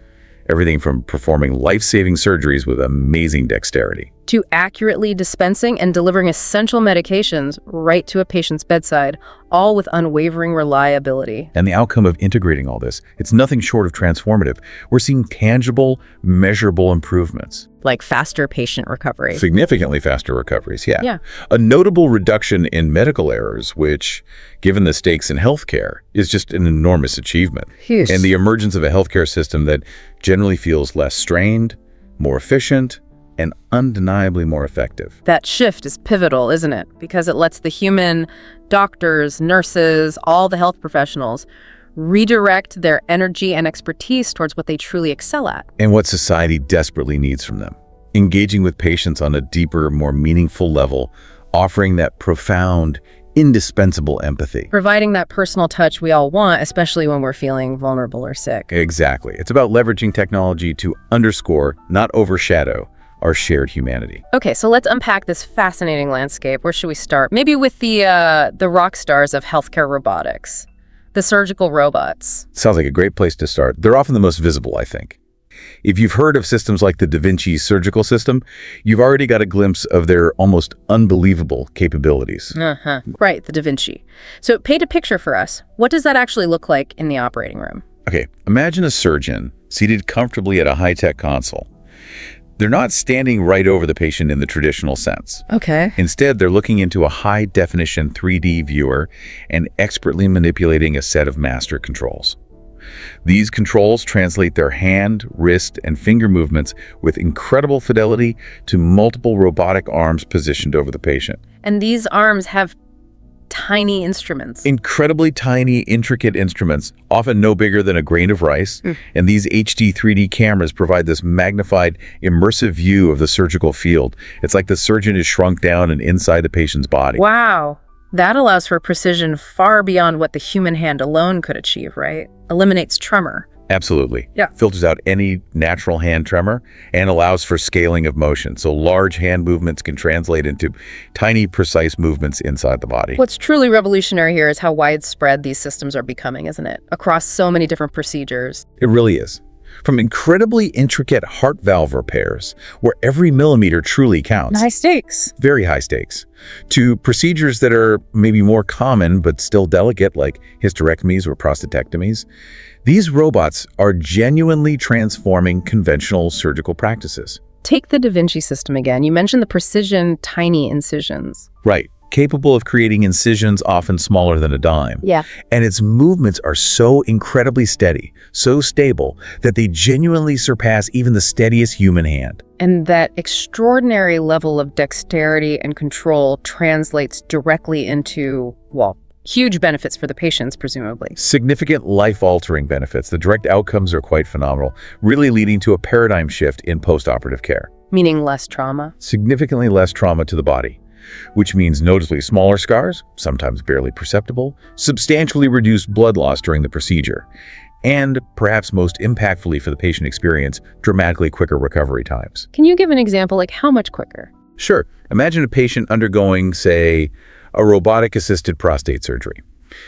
everything from performing life-saving surgeries with amazing dexterity To accurately dispensing and delivering essential medications right to a patient's bedside, all with unwavering reliability. And the outcome of integrating all this, it's nothing short of transformative. We're seeing tangible, measurable improvements. Like faster patient recovery. Significantly faster recoveries, yeah. Yeah. A notable reduction in medical errors, which, given the stakes in healthcare, is just an enormous achievement. Huge. And the emergence of a healthcare system that generally feels less strained, more efficient, and undeniably more effective. That shift is pivotal, isn't it? Because it lets the human, doctors, nurses, all the health professionals redirect their energy and expertise towards what they truly excel at. And what society desperately needs from them. Engaging with patients on a deeper, more meaningful level, offering that profound, indispensable empathy. Providing that personal touch we all want, especially when we're feeling vulnerable or sick. Exactly. It's about leveraging technology to underscore, not overshadow, our shared humanity. Okay, so let's unpack this fascinating landscape. Where should we start? Maybe with the rock stars of healthcare robotics, the surgical robots. Sounds like a great place to start. They're often the most visible, I think. If you've heard of systems like the Da Vinci surgical system, you've already got a glimpse of their almost unbelievable capabilities. Right, the Da Vinci. So paint a picture for us. What does that actually look like in the operating room? Okay, imagine a surgeon seated comfortably at a high-tech console. They're not standing right over the patient in the traditional sense. Okay. Instead, they're looking into a high-definition 3D viewer and expertly manipulating a set of master controls. These controls translate their hand, wrist, and finger movements with incredible fidelity to multiple robotic arms positioned over the patient. And these arms have tiny instruments. Incredibly tiny, intricate instruments, often no bigger than a grain of rice, and these HD 3D cameras provide this magnified, immersive view of the surgical field. It's like the surgeon is shrunk down and inside the patient's body. Wow. That allows for precision far beyond what the human hand alone could achieve, right? Eliminates tremor. Absolutely. Yeah. Filters out any natural hand tremor and allows for scaling of motion. So large hand movements can translate into tiny, precise movements inside the body. What's truly revolutionary here is how widespread these systems are becoming, isn't it? Across so many different procedures. It really is. From incredibly intricate heart valve repairs, where every millimeter truly counts. High stakes. Very high stakes. To procedures that are maybe more common but still delicate, like hysterectomies or prostatectomies. These robots are genuinely transforming conventional surgical practices. Take the Da Vinci system again. You mentioned the precision tiny incisions. Right. Capable of creating incisions often smaller than a dime. Yeah. And its movements are so incredibly steady, so stable, that they genuinely surpass even the steadiest human hand. And that extraordinary level of dexterity and control translates directly into, well, huge benefits for the patients, presumably. Significant life-altering benefits. The direct outcomes are quite phenomenal, really leading to a paradigm shift in post-operative care. Meaning less trauma. Significantly less trauma to the body, which means noticeably smaller scars, sometimes barely perceptible, substantially reduced blood loss during the procedure, and perhaps most impactfully for the patient experience, dramatically quicker recovery times. Can you give an example, like how much quicker? Sure. Imagine a patient undergoing, say, a robotic-assisted prostate surgery.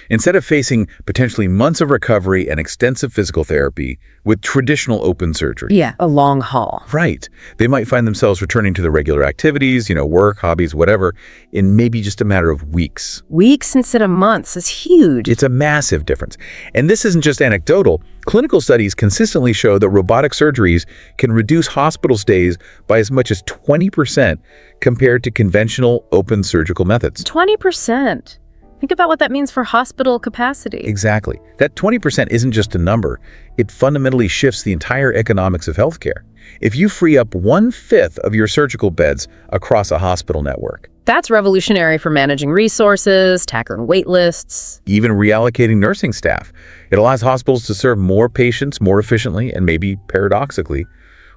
Instead of facing potentially months of recovery and extensive physical therapy with traditional open surgery. Yeah, a long haul. Right. They might find themselves returning to their regular activities, work, hobbies, whatever, in maybe just a matter of weeks. Weeks instead of months is huge. It's a massive difference. And this isn't just anecdotal. Clinical studies consistently show that robotic surgeries can reduce hospital stays by as much as 20% compared to conventional open surgical methods. 20%. Think about what that means for hospital capacity. Exactly. That 20% isn't just a number. It fundamentally shifts the entire economics of healthcare. If you free up 1/5 of your surgical beds across a hospital network, That's revolutionary for managing resources, tackling wait lists. even reallocating nursing staff, it allows hospitals to serve more patients more efficiently and maybe paradoxically,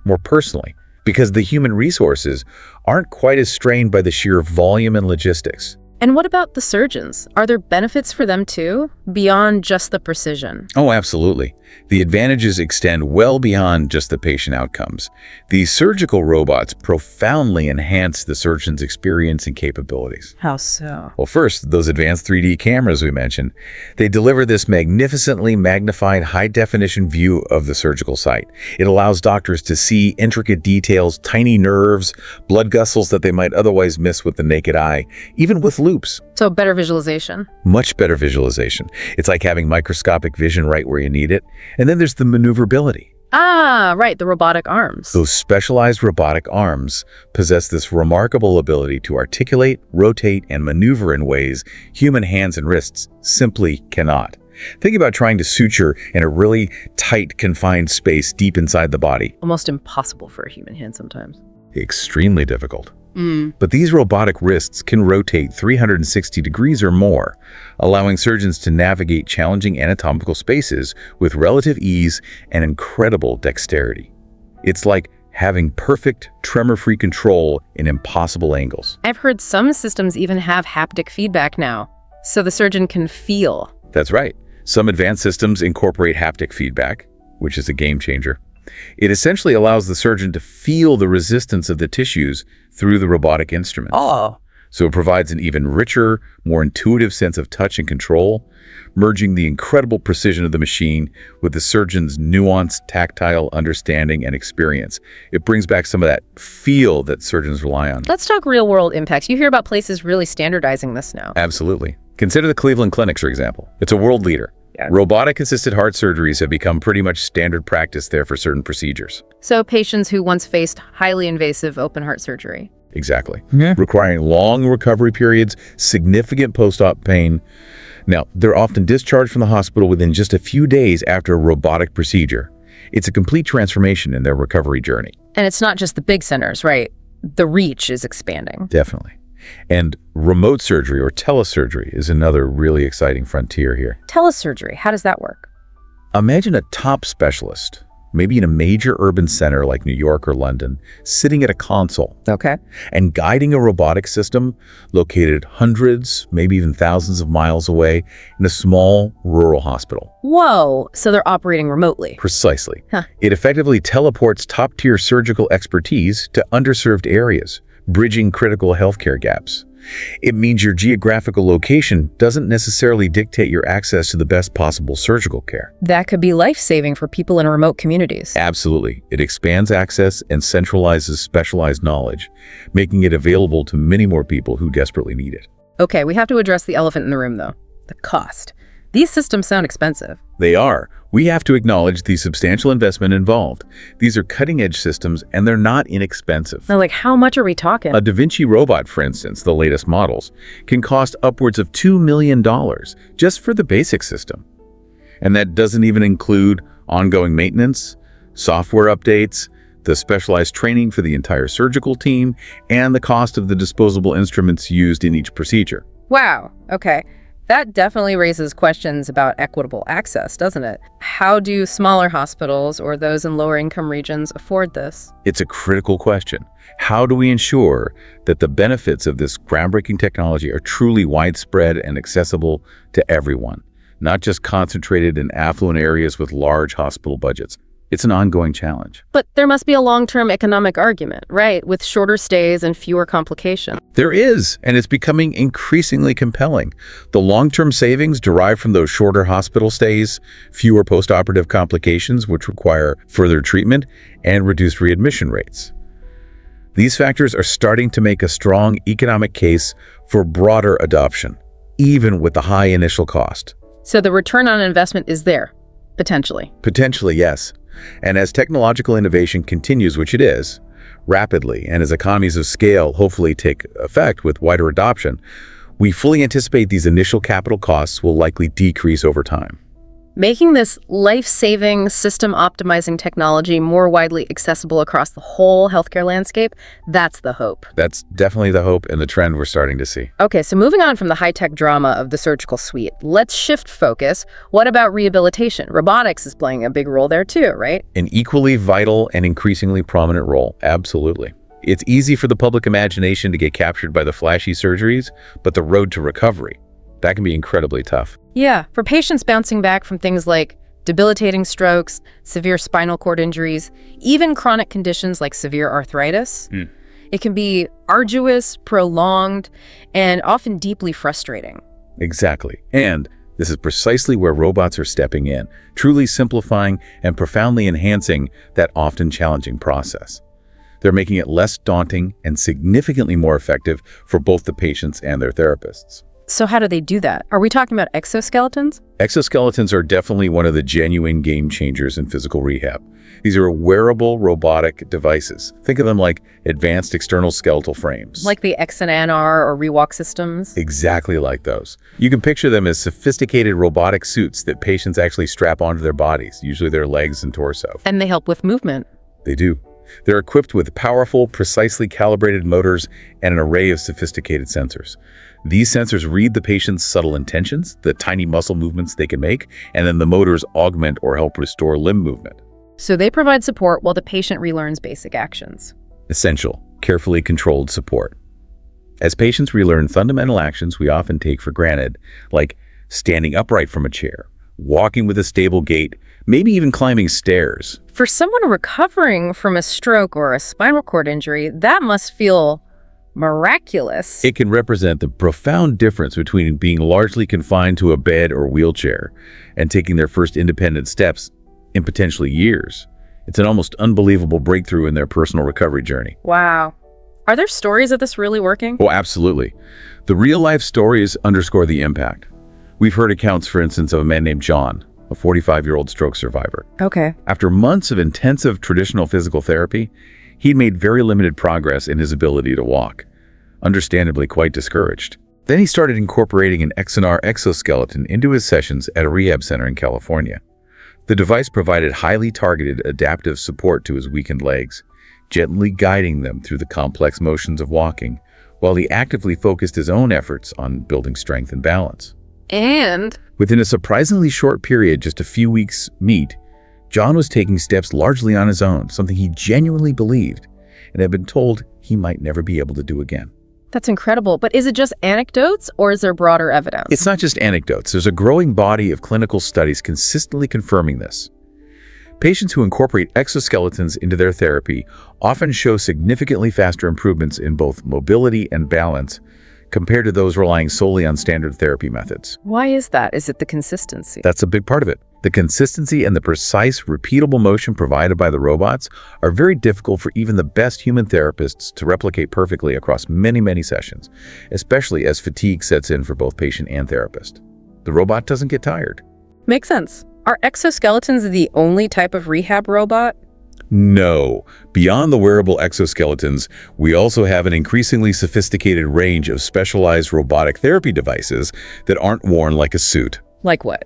more personally, because the human resources aren't quite as strained by the sheer volume and logistics. And what about the surgeons? Are there benefits for them too, beyond just the precision? Oh, absolutely. The advantages extend well beyond just the patient outcomes. These surgical robots profoundly enhance the surgeon's experience and capabilities. How so? Well, first, those advanced 3D cameras we mentioned, they deliver this magnificently magnified high-definition view of the surgical site. It allows doctors to see intricate details, tiny nerves, blood vessels that they might otherwise miss with the naked eye, even with loops. So better visualization. Much better visualization. It's like having microscopic vision right where you need it. And then there's the maneuverability. Ah, right, the robotic arms. Those specialized robotic arms possess this remarkable ability to articulate, rotate, and maneuver in ways human hands and wrists simply cannot. Think about trying to suture in a really tight, confined space deep inside the body. Almost impossible for a human hand sometimes. Extremely difficult. But these robotic wrists can rotate 360 degrees or more, allowing surgeons to navigate challenging anatomical spaces with relative ease and incredible dexterity. It's like having perfect, tremor-free control in impossible angles. I've heard some systems even have haptic feedback now, so the surgeon can feel. That's right. Some advanced systems incorporate haptic feedback, which is a game changer. It essentially allows the surgeon to feel the resistance of the tissues through the robotic instruments. Oh. So it provides an even richer, more intuitive sense of touch and control, merging the incredible precision of the machine with the surgeon's nuanced tactile understanding and experience. It brings back some of that feel that surgeons rely on. Let's talk real-world impacts. You hear about places really standardizing this now. Absolutely. Consider the Cleveland Clinic, for example. It's a world leader. Yeah. Robotic-assisted heart surgeries have become pretty much standard practice there for certain procedures. So patients who once faced highly invasive open heart surgery. Exactly. Requiring long recovery periods, significant post-op pain. Now, they're often discharged from the hospital within just a few days after a robotic procedure. It's a complete transformation in their recovery journey. And it's not just the big centers, right? The reach is expanding. Definitely. And remote surgery or telesurgery is another really exciting frontier here. Telesurgery, how does that work? Imagine a top specialist, maybe in a major urban center like New York or London, sitting at a console Okay. and guiding a robotic system located hundreds, maybe even thousands of miles away in a small rural hospital. Whoa, so they're operating remotely. Precisely. Huh. It effectively teleports top-tier surgical expertise to underserved areas, bridging critical healthcare gaps. It means your geographical location doesn't necessarily dictate your access to the best possible surgical care. That could be life-saving for people in remote communities. Absolutely. It expands access and centralizes specialized knowledge, making it available to many more people who desperately need it. Okay, we have to address the elephant in the room, though. The cost. These systems sound expensive. They are. We have to acknowledge the substantial investment involved. These are cutting-edge systems, and they're not inexpensive. Now, like, how much are we talking? A Da Vinci robot, for instance, the latest models, can cost upwards of $2 million just for the basic system. And that doesn't even include ongoing maintenance, software updates, the specialized training for the entire surgical team, and the cost of the disposable instruments used in each procedure. Wow, okay. That definitely raises questions about equitable access, doesn't it? How do smaller hospitals or those in lower income regions afford this? It's a critical question. How do we ensure that the benefits of this groundbreaking technology are truly widespread and accessible to everyone, not just concentrated in affluent areas with large hospital budgets? It's an ongoing challenge. But there must be a long-term economic argument, right? With shorter stays and fewer complications. There is, and it's becoming increasingly compelling. The long-term savings derived from those shorter hospital stays, fewer post-operative complications which require further treatment, and reduced readmission rates. These factors are starting to make a strong economic case for broader adoption, even with the high initial cost. So the return on investment is there, potentially. Potentially, yes. And as technological innovation continues, which it is, rapidly, and as economies of scale hopefully take effect with wider adoption, we fully anticipate these initial capital costs will likely decrease over time. Making this life-saving, system-optimizing technology more widely accessible across the whole healthcare landscape, that's the hope. That's definitely the hope and the trend we're starting to see. Okay, so moving on from the high-tech drama of the surgical suite, let's shift focus. What about rehabilitation? Robotics is playing a big role there too, right? An equally vital and increasingly prominent role, absolutely. It's easy for the public imagination to get captured by the flashy surgeries, but the road to recovery, that can be incredibly tough. Yeah, for patients bouncing back from things like debilitating strokes, severe spinal cord injuries, even chronic conditions like severe arthritis, it can be arduous, prolonged, and often deeply frustrating. Exactly. And this is precisely where robots are stepping in, truly simplifying and profoundly enhancing that often challenging process. They're making it less daunting and significantly more effective for both the patients and their therapists. So how do they do that? Are we talking about exoskeletons? Exoskeletons are definitely one of the genuine game changers in physical rehab. These are wearable robotic devices. Think of them like advanced external skeletal frames. Like the XNR or Rewalk systems? Exactly like those. You can picture them as sophisticated robotic suits that patients actually strap onto their bodies, usually their legs and torso. And they help with movement. They do. They're equipped with powerful, precisely calibrated motors and an array of sophisticated sensors. These sensors read the patient's subtle intentions, the tiny muscle movements they can make, and then the motors augment or help restore limb movement. So they provide support while the patient relearns basic actions. Essential, carefully controlled support. As patients relearn fundamental actions we often take for granted, like standing upright from a chair, walking with a stable gait, maybe even climbing stairs. For someone recovering from a stroke or a spinal cord injury, that must feel miraculous. It can represent the profound difference between being largely confined to a bed or wheelchair and taking their first independent steps in potentially years. It's an almost unbelievable breakthrough in their personal recovery journey. Wow. Are there stories of this really working? Oh, absolutely. The real-life stories underscore the impact. We've heard accounts, for instance, of a man named John, a 45-year-old stroke survivor. Okay. After months of intensive traditional physical therapy, he'd made very limited progress in his ability to walk, understandably quite discouraged. Then he started incorporating an XNR exoskeleton into his sessions at a rehab center in California. The device provided highly targeted adaptive support to his weakened legs, gently guiding them through the complex motions of walking, while he actively focused his own efforts on building strength and balance. And Within a surprisingly short period, just a few weeks meet, John was taking steps largely on his own, something he genuinely believed and had been told he might never be able to do again. That's incredible. But is it just anecdotes or is there broader evidence? It's not just anecdotes. There's a growing body of clinical studies consistently confirming this. Patients who incorporate exoskeletons into their therapy often show significantly faster improvements in both mobility and balance compared to those relying solely on standard therapy methods. Why is that? Is it the consistency? That's a big part of it. The consistency and the precise, repeatable motion provided by the robots are very difficult for even the best human therapists to replicate perfectly across many, many sessions, especially as fatigue sets in for both patient and therapist. The robot doesn't get tired. Makes sense. Are exoskeletons the only type of rehab robot? No. Beyond the wearable exoskeletons, we also have an increasingly sophisticated range of specialized robotic therapy devices that aren't worn like a suit. Like what?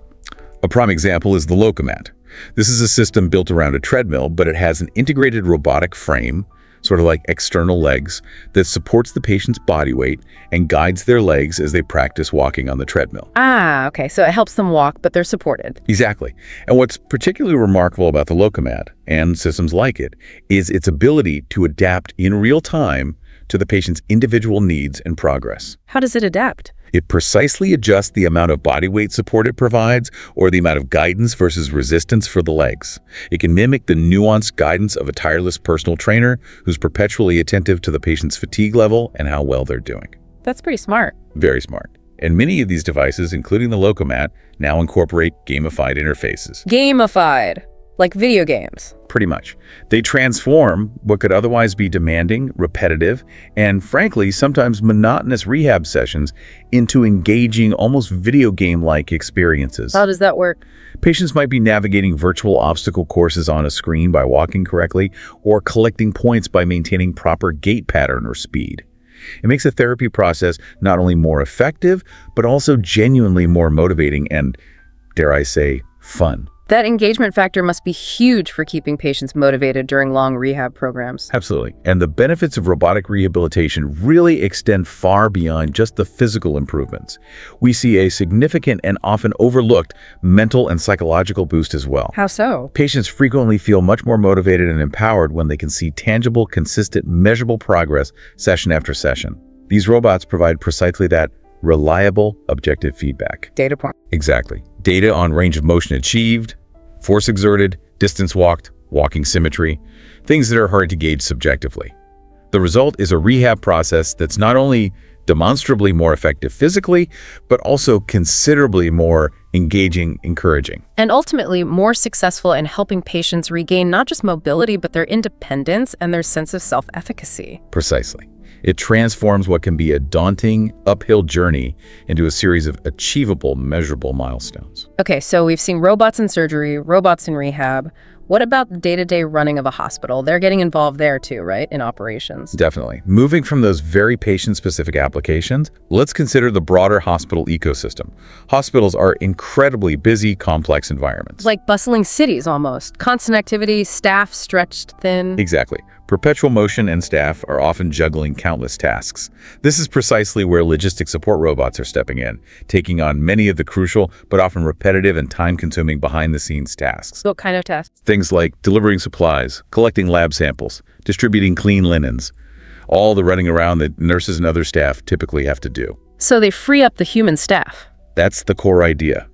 A prime example is the Locomat. This is a system built around a treadmill, but it has an integrated robotic frame, sort of like external legs, that supports the patient's body weight and guides their legs as they practice walking on the treadmill. Ah, okay. So it helps them walk, but they're supported. Exactly. And what's particularly remarkable about the Locomat and systems like it is its ability to adapt in real time to the patient's individual needs and progress. How does it adapt? It precisely adjusts the amount of body weight support it provides or the amount of guidance versus resistance for the legs. It can mimic the nuanced guidance of a tireless personal trainer who's perpetually attentive to the patient's fatigue level and how well they're doing. That's pretty smart. Very smart. And many of these devices, including the Locomat, now incorporate gamified interfaces. Gamified. Like video games. Pretty much. They transform what could otherwise be demanding, repetitive, and frankly, sometimes monotonous rehab sessions into engaging, almost video game-like experiences. How does that work? Patients might be navigating virtual obstacle courses on a screen by walking correctly, or collecting points by maintaining proper gait pattern or speed. It makes the therapy process not only more effective, but also genuinely more motivating and, dare I say, fun. That engagement factor must be huge for keeping patients motivated during long rehab programs. Absolutely. And the benefits of robotic rehabilitation really extend far beyond just the physical improvements. We see a significant and often overlooked mental and psychological boost as well. How so? Patients frequently feel much more motivated and empowered when they can see tangible, consistent, measurable progress session after session. These robots provide precisely that reliable, objective feedback. Data point. Exactly. Data on range of motion achieved, force exerted, distance walked, walking symmetry, things that are hard to gauge subjectively. The result is a rehab process that's not only demonstrably more effective physically, but also considerably more engaging, encouraging. And ultimately more successful in helping patients regain not just mobility, but their independence and their sense of self-efficacy. Precisely. It transforms what can be a daunting, uphill journey into a series of achievable, measurable milestones. Okay, so we've seen robots in surgery, robots in rehab. What about the day-to-day running of a hospital? They're getting involved there too, right, in operations? Definitely. Moving from those very patient-specific applications, let's consider the broader hospital ecosystem. Hospitals are incredibly busy, complex environments. Like bustling cities almost. Constant activity, staff stretched thin. Exactly. Perpetual motion and staff are often juggling countless tasks. This is precisely where logistic support robots are stepping in, taking on many of the crucial but often repetitive and time-consuming behind-the-scenes tasks. What kind of tasks? Things like delivering supplies, collecting lab samples, distributing clean linens, all the running around that nurses and other staff typically have to do. So they free up the human staff. That's the core idea.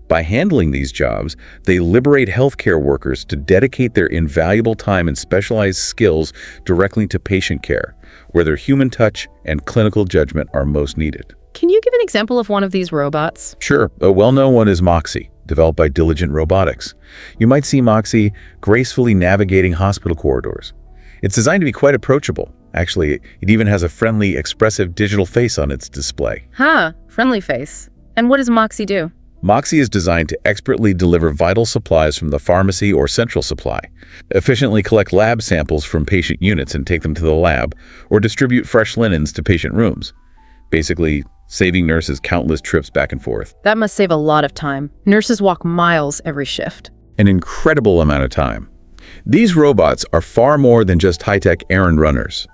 By handling these jobs, they liberate healthcare workers to dedicate their invaluable time and specialized skills directly to patient care, where their human touch and clinical judgment are most needed. Can you give an example of one of these robots? Sure. A well-known one is Moxie, developed by Diligent Robotics. You might see Moxie gracefully navigating hospital corridors. It's designed to be quite approachable. Actually, it even has a friendly, expressive digital face on its display. Huh, friendly face. And what does Moxie do? Moxie is designed to expertly deliver vital supplies from the pharmacy or central supply, efficiently collect lab samples from patient units and take them to the lab, or distribute fresh linens to patient rooms, basically saving nurses countless trips back and forth. That must save a lot of time. Nurses walk miles every shift. An incredible amount of time. These robots are far more than just high-tech errand runners.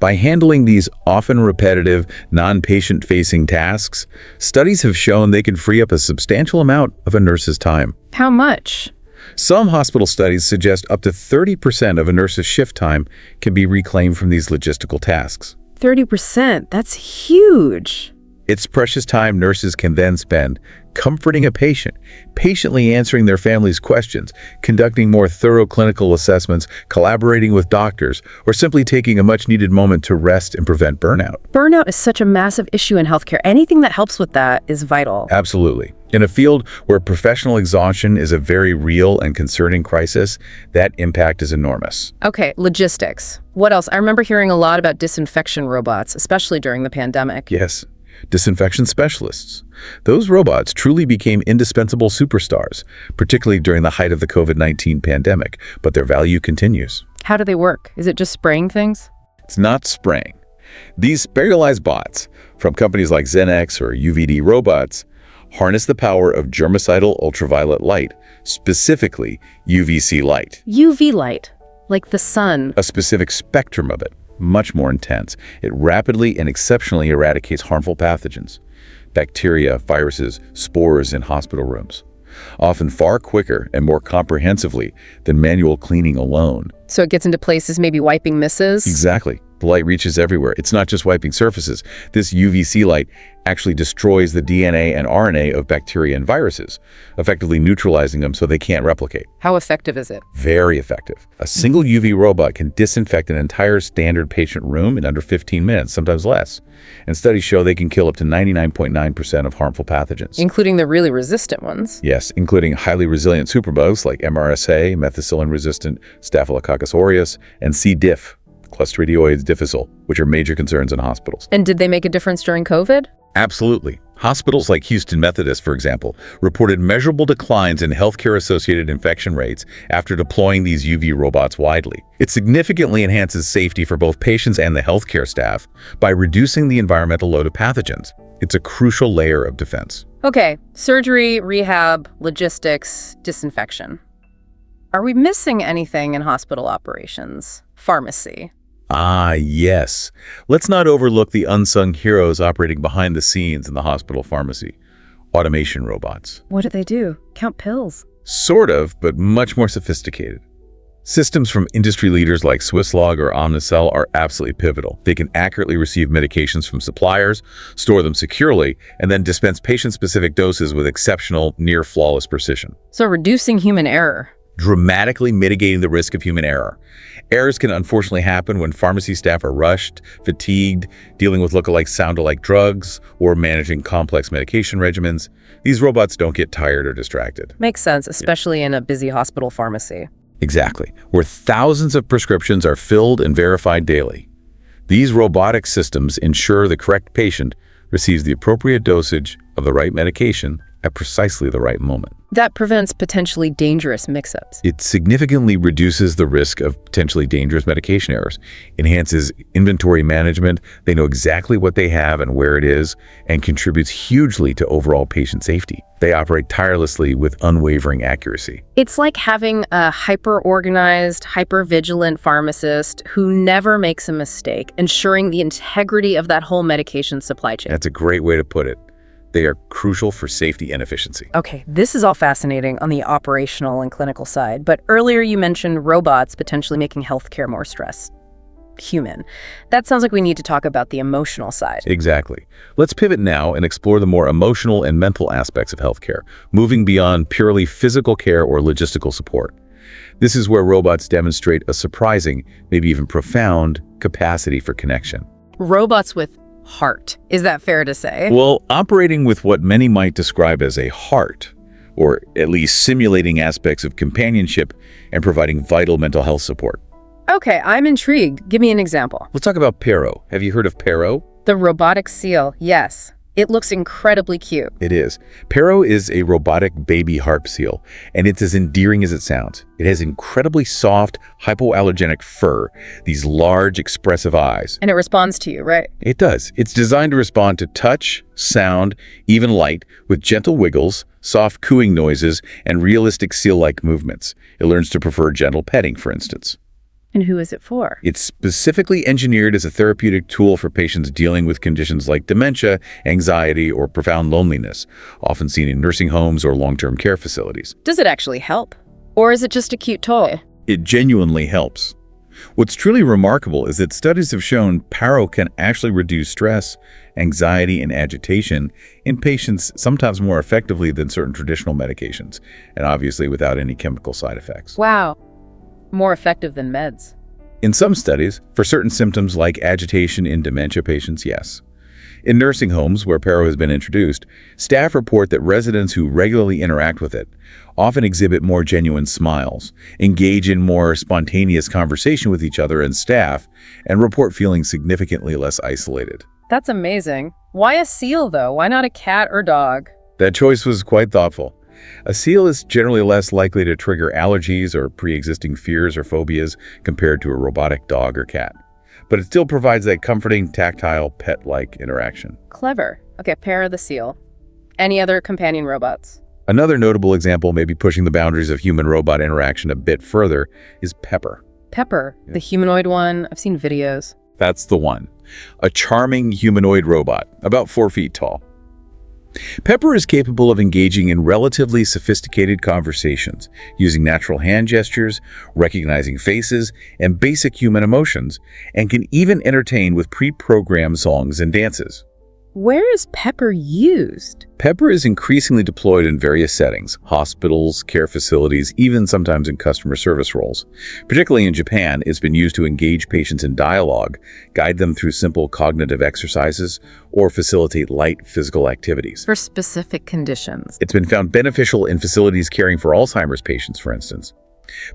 By handling these often repetitive, non-patient-facing tasks, studies have shown they can free up a substantial amount of a nurse's time. How much? Some hospital studies suggest up to 30% of a nurse's shift time can be reclaimed from these logistical tasks. 30%, that's huge. It's precious time nurses can then spend comforting a patient, patiently answering their family's questions, conducting more thorough clinical assessments, collaborating with doctors, or simply taking a much-needed moment to rest and prevent burnout. Burnout is such a massive issue in healthcare. Anything that helps with that is vital. Absolutely. In a field where professional exhaustion is a very real and concerning crisis, that impact is enormous. Okay, logistics. What else? I remember hearing a lot about disinfection robots, especially during the pandemic. Yes. Disinfection specialists. Those robots truly became indispensable superstars, particularly during the height of the COVID-19 pandemic, but their value continues. How do they work? Is it just spraying things? It's not spraying. These sterilized bots, from companies like Xenex or UVD Robots, harness the power of germicidal ultraviolet light, specifically UVC light. UV light, like the sun. A specific spectrum of it, much more intense. It rapidly and exceptionally eradicates harmful pathogens, bacteria, viruses, spores in hospital rooms, often far quicker and more comprehensively than manual cleaning alone. So it gets into places maybe wiping misses? Exactly. The light reaches everywhere. It's not just wiping surfaces. This UVC light actually destroys the DNA and RNA of bacteria and viruses, effectively neutralizing them so they can't replicate. How effective is it? Very effective. A single UV robot can disinfect an entire standard patient room in under 15 minutes, sometimes less. And studies show they can kill up to 99.9% of harmful pathogens. Including the really resistant ones? Yes, including highly resilient superbugs like MRSA, methicillin-resistant Staphylococcus aureus, and C. diff, Clostridioides difficile, which are major concerns in hospitals. And did they make a difference during COVID? Absolutely. Hospitals like Houston Methodist, for example, reported measurable declines in healthcare-associated infection rates after deploying these UV robots widely. It significantly enhances safety for both patients and the healthcare staff by reducing the environmental load of pathogens. It's a crucial layer of defense. Okay, surgery, rehab, logistics, disinfection. Are we missing anything in hospital operations? Pharmacy. Ah, yes. Let's not overlook the unsung heroes operating behind the scenes in the hospital pharmacy. Automation robots. What do they do? Count pills? Sort of, but much more sophisticated. Systems from industry leaders like Swisslog or Omnicell are absolutely pivotal. They can accurately receive medications from suppliers, store them securely, and then dispense patient-specific doses with exceptional, near-flawless precision. So reducing human error. Dramatically mitigating the risk of human error. Errors can unfortunately happen when pharmacy staff are rushed, fatigued, dealing with look-alike, sound-alike drugs, or managing complex medication regimens. These robots don't get tired or distracted. Makes sense, especially in a busy hospital pharmacy. Exactly, where thousands of prescriptions are filled and verified daily. These robotic systems ensure the correct patient receives the appropriate dosage of the right medication at precisely the right moment. That prevents potentially dangerous mix-ups. It significantly reduces the risk of potentially dangerous medication errors, enhances inventory management, they know exactly what they have and where it is, and contributes hugely to overall patient safety. They operate tirelessly with unwavering accuracy. It's like having a hyper-organized, hyper-vigilant pharmacist who never makes a mistake, ensuring the integrity of that whole medication supply chain. That's a great way to put it. They are crucial for safety and efficiency. Okay, this is all fascinating on the operational and clinical side, but earlier you mentioned robots potentially making healthcare more human. That sounds like we need to talk about the emotional side. Exactly. Let's pivot now and explore the more emotional and mental aspects of healthcare, moving beyond purely physical care or logistical support. This is where robots demonstrate a surprising, maybe even profound, capacity for connection. Robots with heart. Is that fair to say? Well, operating with what many might describe as a heart, or at least simulating aspects of companionship and providing vital mental health support. Okay, I'm intrigued. Give me an example. Let's talk about Pero. Have you heard of Pero? The robotic seal, yes. It looks incredibly cute. It is. Pero is a robotic baby harp seal, and it's as endearing as it sounds. It has incredibly soft, hypoallergenic fur, these large, expressive eyes. And it responds to you, right? It does. It's designed to respond to touch, sound, even light, with gentle wiggles, soft cooing noises, and realistic seal-like movements. It learns to prefer gentle petting, for instance. And who is it for? It's specifically engineered as a therapeutic tool for patients dealing with conditions like dementia, anxiety, or profound loneliness, often seen in nursing homes or long-term care facilities. Does it actually help? Or is it just a cute toy? It genuinely helps. What's truly remarkable is that studies have shown Paro can actually reduce stress, anxiety, and agitation in patients sometimes more effectively than certain traditional medications, and obviously without any chemical side effects. Wow. More effective than meds. In some studies, for certain symptoms like agitation in dementia patients, yes. In nursing homes where Paro has been introduced, staff report that residents who regularly interact with it often exhibit more genuine smiles, engage in more spontaneous conversation with each other and staff, and report feeling significantly less isolated. That's amazing. Why a seal, though? Why not a cat or dog? That choice was quite thoughtful. A seal is generally less likely to trigger allergies or pre-existing fears or phobias compared to a robotic dog or cat. But it still provides that comforting, tactile, pet-like interaction. Clever. Okay, Para the seal. Any other companion robots? Another notable example, maybe pushing the boundaries of human-robot interaction a bit further, is Pepper. Pepper, the humanoid one. I've seen videos. That's the one. A charming humanoid robot, about 4 feet tall. Pepper is capable of engaging in relatively sophisticated conversations, using natural hand gestures, recognizing faces, and basic human emotions, and can even entertain with pre-programmed songs and dances. Where is Pepper used? Pepper is increasingly deployed in various settings: hospitals, care facilities, even sometimes in customer service roles. Particularly in Japan, it's been used to engage patients in dialogue, guide them through simple cognitive exercises, or facilitate light physical activities. For specific conditions. It's been found beneficial in facilities caring for Alzheimer's patients, for instance.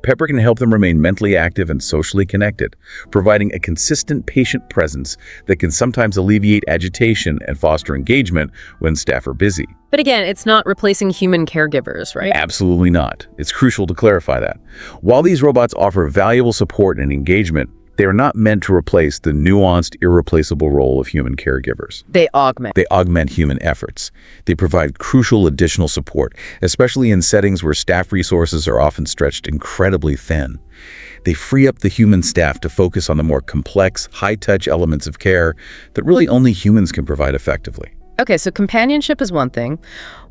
Pepper can help them remain mentally active and socially connected, providing a consistent patient presence that can sometimes alleviate agitation and foster engagement when staff are busy. But again, it's not replacing human caregivers, right? Absolutely not. It's crucial to clarify that. While these robots offer valuable support and engagement, they are not meant to replace the nuanced, irreplaceable role of human caregivers. They augment. They augment human efforts. They provide crucial additional support, especially in settings where staff resources are often stretched incredibly thin. They free up the human staff to focus on the more complex, high-touch elements of care that really only humans can provide effectively. Okay, so companionship is one thing.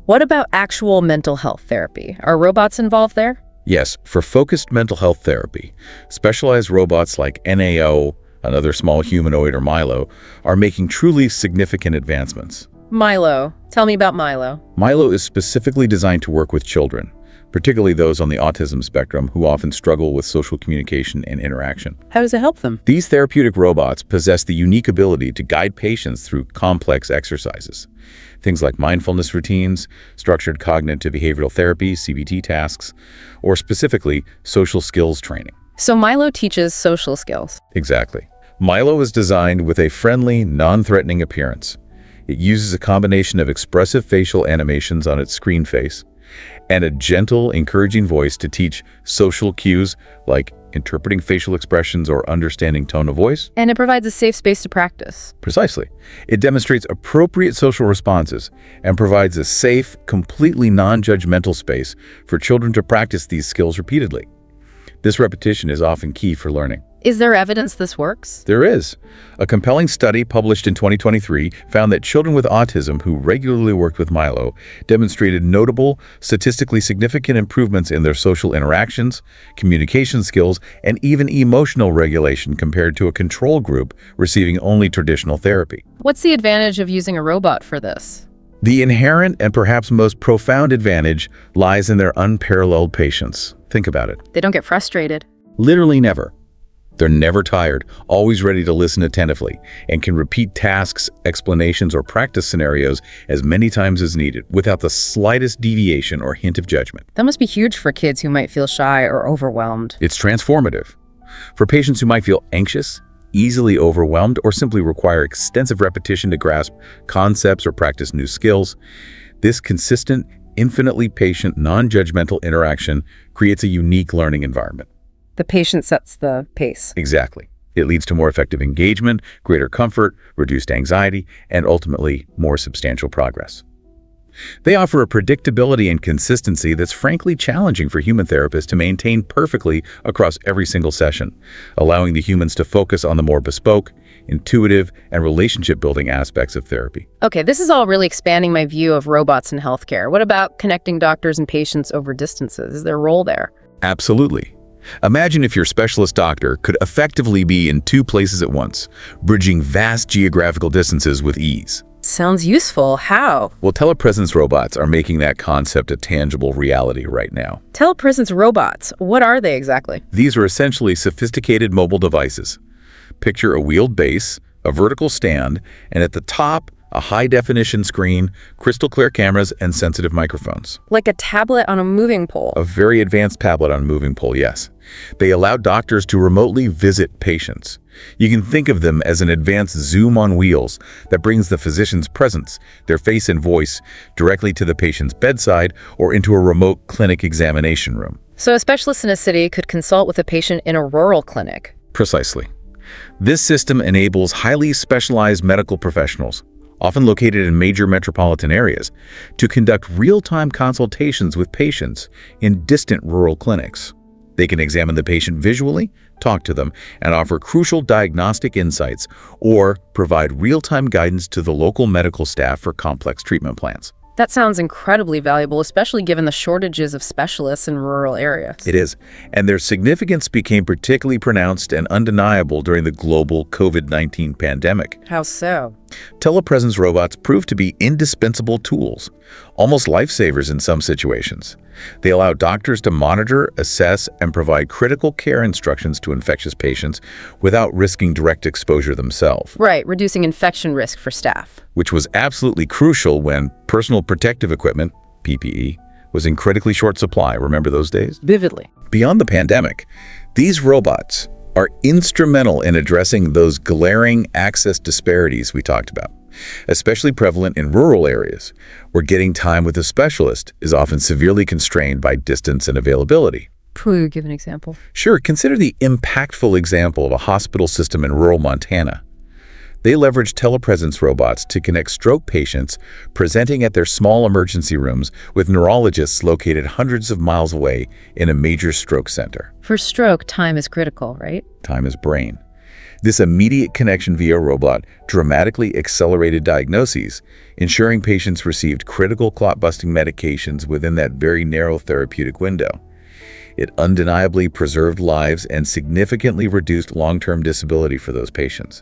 What about actual mental health therapy? Are robots involved there? Yes, for focused mental health therapy, specialized robots like NAO, another small humanoid, or Milo, are making truly significant advancements. Milo. Tell me about Milo. Milo is specifically designed to work with children, particularly those on the autism spectrum who often struggle with social communication and interaction. How does it help them? These therapeutic robots possess the unique ability to guide patients through complex exercises. Things like mindfulness routines, structured cognitive behavioral therapy, CBT tasks, or specifically, social skills training. So Milo teaches social skills. Exactly. Milo is designed with a friendly, non-threatening appearance. It uses a combination of expressive facial animations on its screen face and a gentle, encouraging voice to teach social cues like interpreting facial expressions or understanding tone of voice. And it provides a safe space to practice. Precisely. It demonstrates appropriate social responses and provides a safe, completely non-judgmental space for children to practice these skills repeatedly. This repetition is often key for learning. Is there evidence this works? There is. A compelling study published in 2023 found that children with autism who regularly worked with Milo demonstrated notable, statistically significant improvements in their social interactions, communication skills, and even emotional regulation compared to a control group receiving only traditional therapy. What's the advantage of using a robot for this? The inherent and perhaps most profound advantage lies in their unparalleled patience. Think about it. They don't get frustrated. Literally never. They're never tired, always ready to listen attentively, and can repeat tasks, explanations, or practice scenarios as many times as needed without the slightest deviation or hint of judgment. That must be huge for kids who might feel shy or overwhelmed. It's transformative. For patients who might feel anxious, easily overwhelmed, or simply require extensive repetition to grasp concepts or practice new skills, this consistent, infinitely patient, non-judgmental interaction creates a unique learning environment. The patient sets the pace. Exactly. It leads to more effective engagement, greater comfort, reduced anxiety, and ultimately more substantial progress. They offer a predictability and consistency that's frankly challenging for human therapists to maintain perfectly across every single session, allowing the humans to focus on the more bespoke, intuitive, and relationship-building aspects of therapy. Okay, this is all really expanding my view of robots in healthcare. What about connecting doctors and patients over distances? Is there a role there? Absolutely. Imagine if your specialist doctor could effectively be in two places at once, bridging vast geographical distances with ease. Sounds useful. How? Well, telepresence robots are making that concept a tangible reality right now. Telepresence robots, what are they exactly? These are essentially sophisticated mobile devices. Picture a wheeled base, a vertical stand, and at the top, a high-definition screen, crystal-clear cameras, and sensitive microphones. Like a tablet on a moving pole. A very advanced tablet on a moving pole, yes. They allow doctors to remotely visit patients. You can think of them as an advanced Zoom on wheels that brings the physician's presence, their face and voice, directly to the patient's bedside or into a remote clinic examination room. So a specialist in a city could consult with a patient in a rural clinic. Precisely. This system enables highly specialized medical professionals, often located in major metropolitan areas, to conduct real-time consultations with patients in distant rural clinics. They can examine the patient visually, talk to them, and offer crucial diagnostic insights or provide real-time guidance to the local medical staff for complex treatment plans. That sounds incredibly valuable, especially given the shortages of specialists in rural areas. It is, and their significance became particularly pronounced and undeniable during the global COVID-19 pandemic. How so? Telepresence robots proved to be indispensable tools, almost lifesavers in some situations. They allow doctors to monitor, assess, and provide critical care instructions to infectious patients without risking direct exposure themselves. Right, reducing infection risk for staff. Which was absolutely crucial when personal protective equipment, PPE, was in critically short supply. Remember those days? Vividly. Beyond the pandemic, these robots are instrumental in addressing those glaring access disparities we talked about, especially prevalent in rural areas, where getting time with a specialist is often severely constrained by distance and availability. Please give an example. Sure, consider the impactful example of a hospital system in rural Montana. They leverage telepresence robots to connect stroke patients presenting at their small emergency rooms with neurologists located hundreds of miles away in a major stroke center. For stroke, time is critical, right? Time is brain. This immediate connection via robot dramatically accelerated diagnoses, ensuring patients received critical clot-busting medications within that very narrow therapeutic window. It undeniably preserved lives and significantly reduced long-term disability for those patients.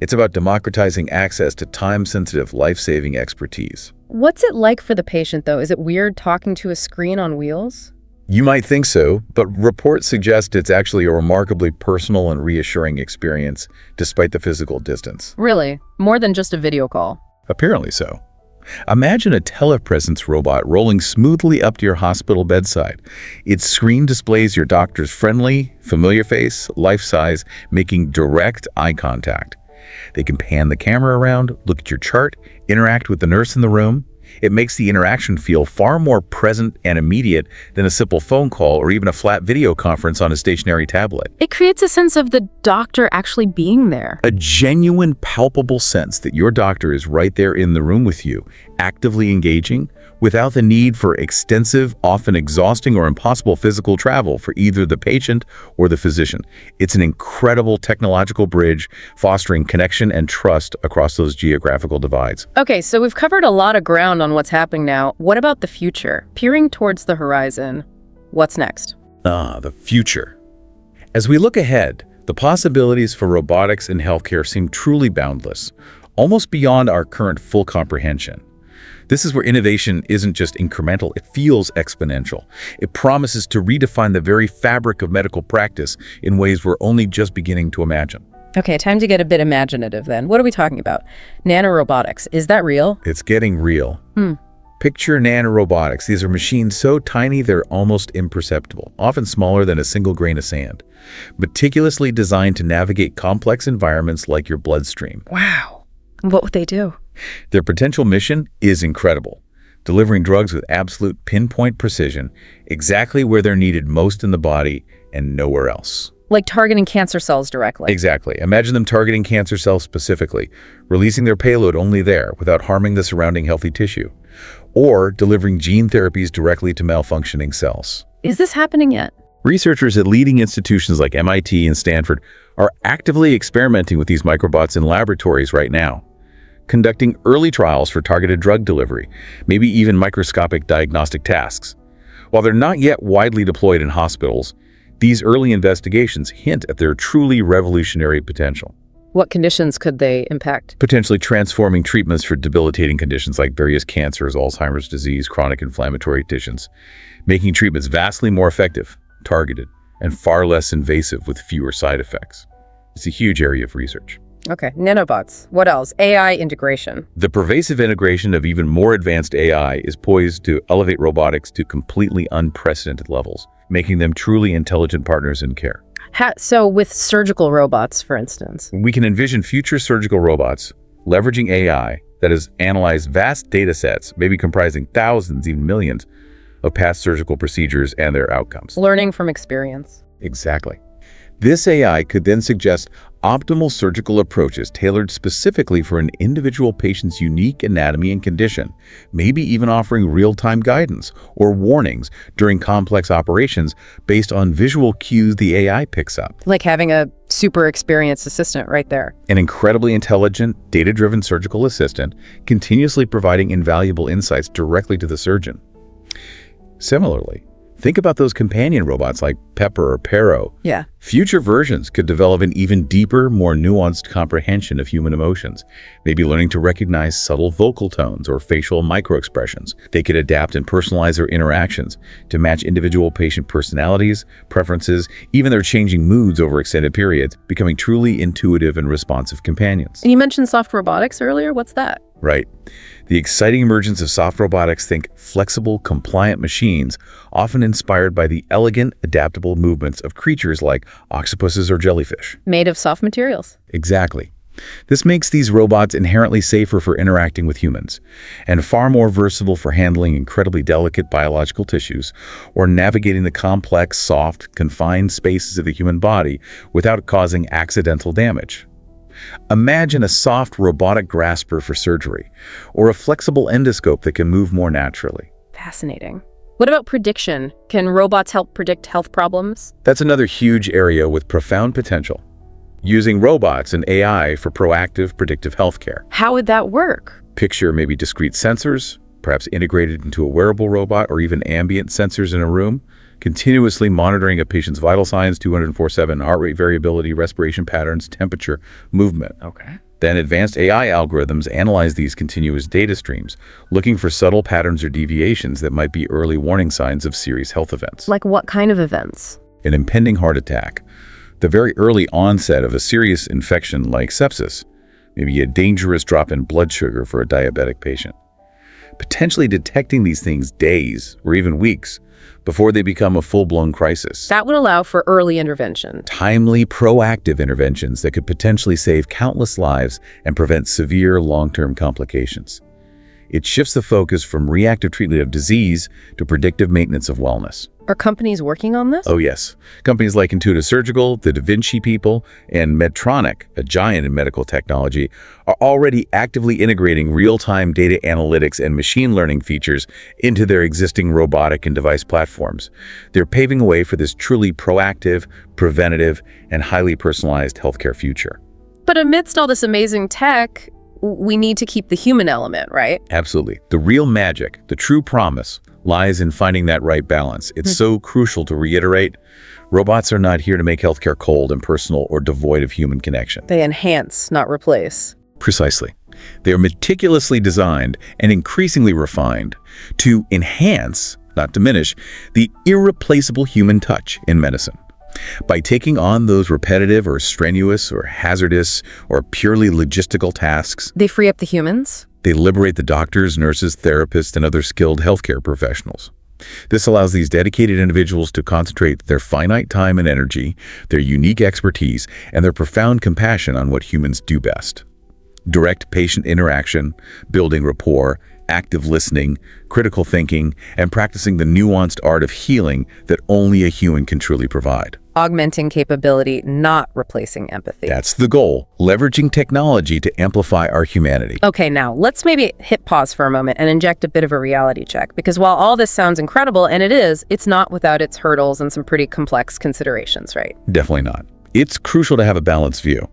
It's about democratizing access to time-sensitive, life-saving expertise. What's it like for the patient, though? Is it weird talking to a screen on wheels? You might think so, but reports suggest it's actually a remarkably personal and reassuring experience, despite the physical distance. Really? More than just a video call? Apparently so. Imagine a telepresence robot rolling smoothly up to your hospital bedside. Its screen displays your doctor's friendly, familiar face, life-size, making direct eye contact. They can pan the camera around, look at your chart, interact with the nurse in the room. It makes the interaction feel far more present and immediate than a simple phone call or even a flat video conference on a stationary tablet. It creates a sense of the doctor actually being there. A genuine, palpable sense that your doctor is right there in the room with you, actively engaging, without the need for extensive, often exhausting or impossible physical travel for either the patient or the physician. It's an incredible technological bridge, fostering connection and trust across those geographical divides. Okay, so we've covered a lot of ground on what's happening now. What about the future? Peering towards the horizon, what's next? The future. As we look ahead, the possibilities for robotics in healthcare seem truly boundless, almost beyond our current full comprehension. This is where innovation isn't just incremental, it feels exponential. It promises to redefine the very fabric of medical practice in ways we're only just beginning to imagine. Okay, time to get a bit imaginative then. What are we talking about? Nanorobotics, is that real? It's getting real. Picture nanorobotics. These are machines so tiny they're almost imperceptible, often smaller than a single grain of sand, meticulously designed to navigate complex environments like your bloodstream. Wow. What would they do? Their potential mission is incredible, delivering drugs with absolute pinpoint precision, exactly where they're needed most in the body and nowhere else. Like targeting cancer cells directly. Exactly. Imagine them targeting cancer cells specifically, releasing their payload only there without harming the surrounding healthy tissue, or delivering gene therapies directly to malfunctioning cells. Is this happening yet? Researchers at leading institutions like MIT and Stanford are actively experimenting with these microbots in laboratories right now, conducting early trials for targeted drug delivery, maybe even microscopic diagnostic tasks. While they're not yet widely deployed in hospitals, these early investigations hint at their truly revolutionary potential. What conditions could they impact? Potentially transforming treatments for debilitating conditions like various cancers, Alzheimer's disease, chronic inflammatory conditions, making treatments vastly more effective, targeted, and far less invasive with fewer side effects. It's a huge area of research. Okay, nanobots. What else? AI integration. The pervasive integration of even more advanced AI is poised to elevate robotics to completely unprecedented levels, making them truly intelligent partners in care. So with surgical robots, for instance. We can envision future surgical robots leveraging AI that has analyzed vast data sets, maybe comprising thousands, even millions, of past surgical procedures and their outcomes. Learning from experience. Exactly. This AI could then suggest optimal surgical approaches tailored specifically for an individual patient's unique anatomy and condition, maybe even offering real-time guidance or warnings during complex operations based on visual cues the AI picks up. Like having a super experienced assistant right there. An incredibly intelligent, data-driven surgical assistant continuously providing invaluable insights directly to the surgeon. Similarly, think about those companion robots like Pepper or Pero. Yeah. Future versions could develop an even deeper, more nuanced comprehension of human emotions, maybe learning to recognize subtle vocal tones or facial microexpressions. They could adapt and personalize their interactions to match individual patient personalities, preferences, even their changing moods over extended periods, becoming truly intuitive and responsive companions. And you mentioned soft robotics earlier. What's that? Right. The exciting emergence of soft robotics, think flexible, compliant machines, often inspired by the elegant, adaptable movements of creatures like octopuses or jellyfish. Made of soft materials. Exactly. This makes these robots inherently safer for interacting with humans, and far more versatile for handling incredibly delicate biological tissues or navigating the complex, soft, confined spaces of the human body without causing accidental damage. Imagine a soft robotic grasper for surgery, or a flexible endoscope that can move more naturally. Fascinating. What about prediction? Can robots help predict health problems? That's another huge area with profound potential. Using robots and AI for proactive, predictive healthcare. How would that work? Picture maybe discrete sensors, perhaps integrated into a wearable robot or even ambient sensors in a room, continuously monitoring a patient's vital signs, 24/7, heart rate variability, respiration patterns, temperature, movement. Okay. Then advanced AI algorithms analyze these continuous data streams, looking for subtle patterns or deviations that might be early warning signs of serious health events. Like what kind of events? An impending heart attack, the very early onset of a serious infection like sepsis, maybe a dangerous drop in blood sugar for a diabetic patient. Potentially detecting these things days or even weeks before they become a full-blown crisis. That would allow for early intervention. Timely, proactive interventions that could potentially save countless lives and prevent severe long-term complications. It shifts the focus from reactive treatment of disease to predictive maintenance of wellness. Are companies working on this? Oh yes. Companies like Intuitive Surgical, the Da Vinci people, and Medtronic, a giant in medical technology, are already actively integrating real-time data analytics and machine learning features into their existing robotic and device platforms. They're paving a way for this truly proactive, preventative, and highly personalized healthcare future. But amidst all this amazing tech, we need to keep the human element, right? Absolutely. The real magic, the true promise, lies in finding that right balance. It's so crucial to reiterate. Robots are not here to make healthcare cold, impersonal, or devoid of human connection. They enhance, not replace. Precisely. They are meticulously designed and increasingly refined to enhance, not diminish, the irreplaceable human touch in medicine. By taking on those repetitive or strenuous or hazardous or purely logistical tasks, They free up the humans? they liberate the doctors, nurses, therapists, and other skilled healthcare professionals. This allows these dedicated individuals to concentrate their finite time and energy, their unique expertise, and their profound compassion on what humans do best. Direct patient interaction, building rapport, active listening, critical thinking, and practicing the nuanced art of healing that only a human can truly provide. Augmenting capability, not replacing empathy. That's the goal, leveraging technology to amplify our humanity. Okay, now let's maybe hit pause for a moment and inject a bit of a reality check, because while all this sounds incredible, and it is, it's not without its hurdles and some pretty complex considerations, right? Definitely not. It's crucial to have a balanced view.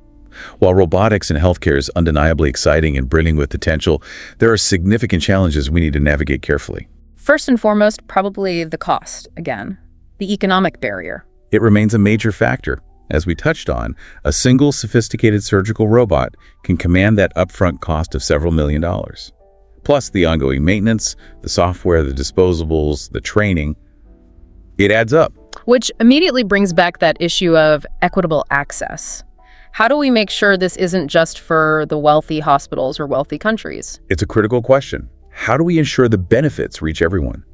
While robotics in healthcare is undeniably exciting and brimming with potential, there are significant challenges we need to navigate carefully. First and foremost, probably the cost, again, the economic barrier. It remains a major factor. As we touched on, a single sophisticated surgical robot can command that upfront cost of several $1,000,000. Plus the ongoing maintenance, the software, the disposables, the training. It adds up. Which immediately brings back that issue of equitable access. How do we make sure this isn't just for the wealthy hospitals or wealthy countries? It's a critical question. How do we ensure the benefits reach everyone,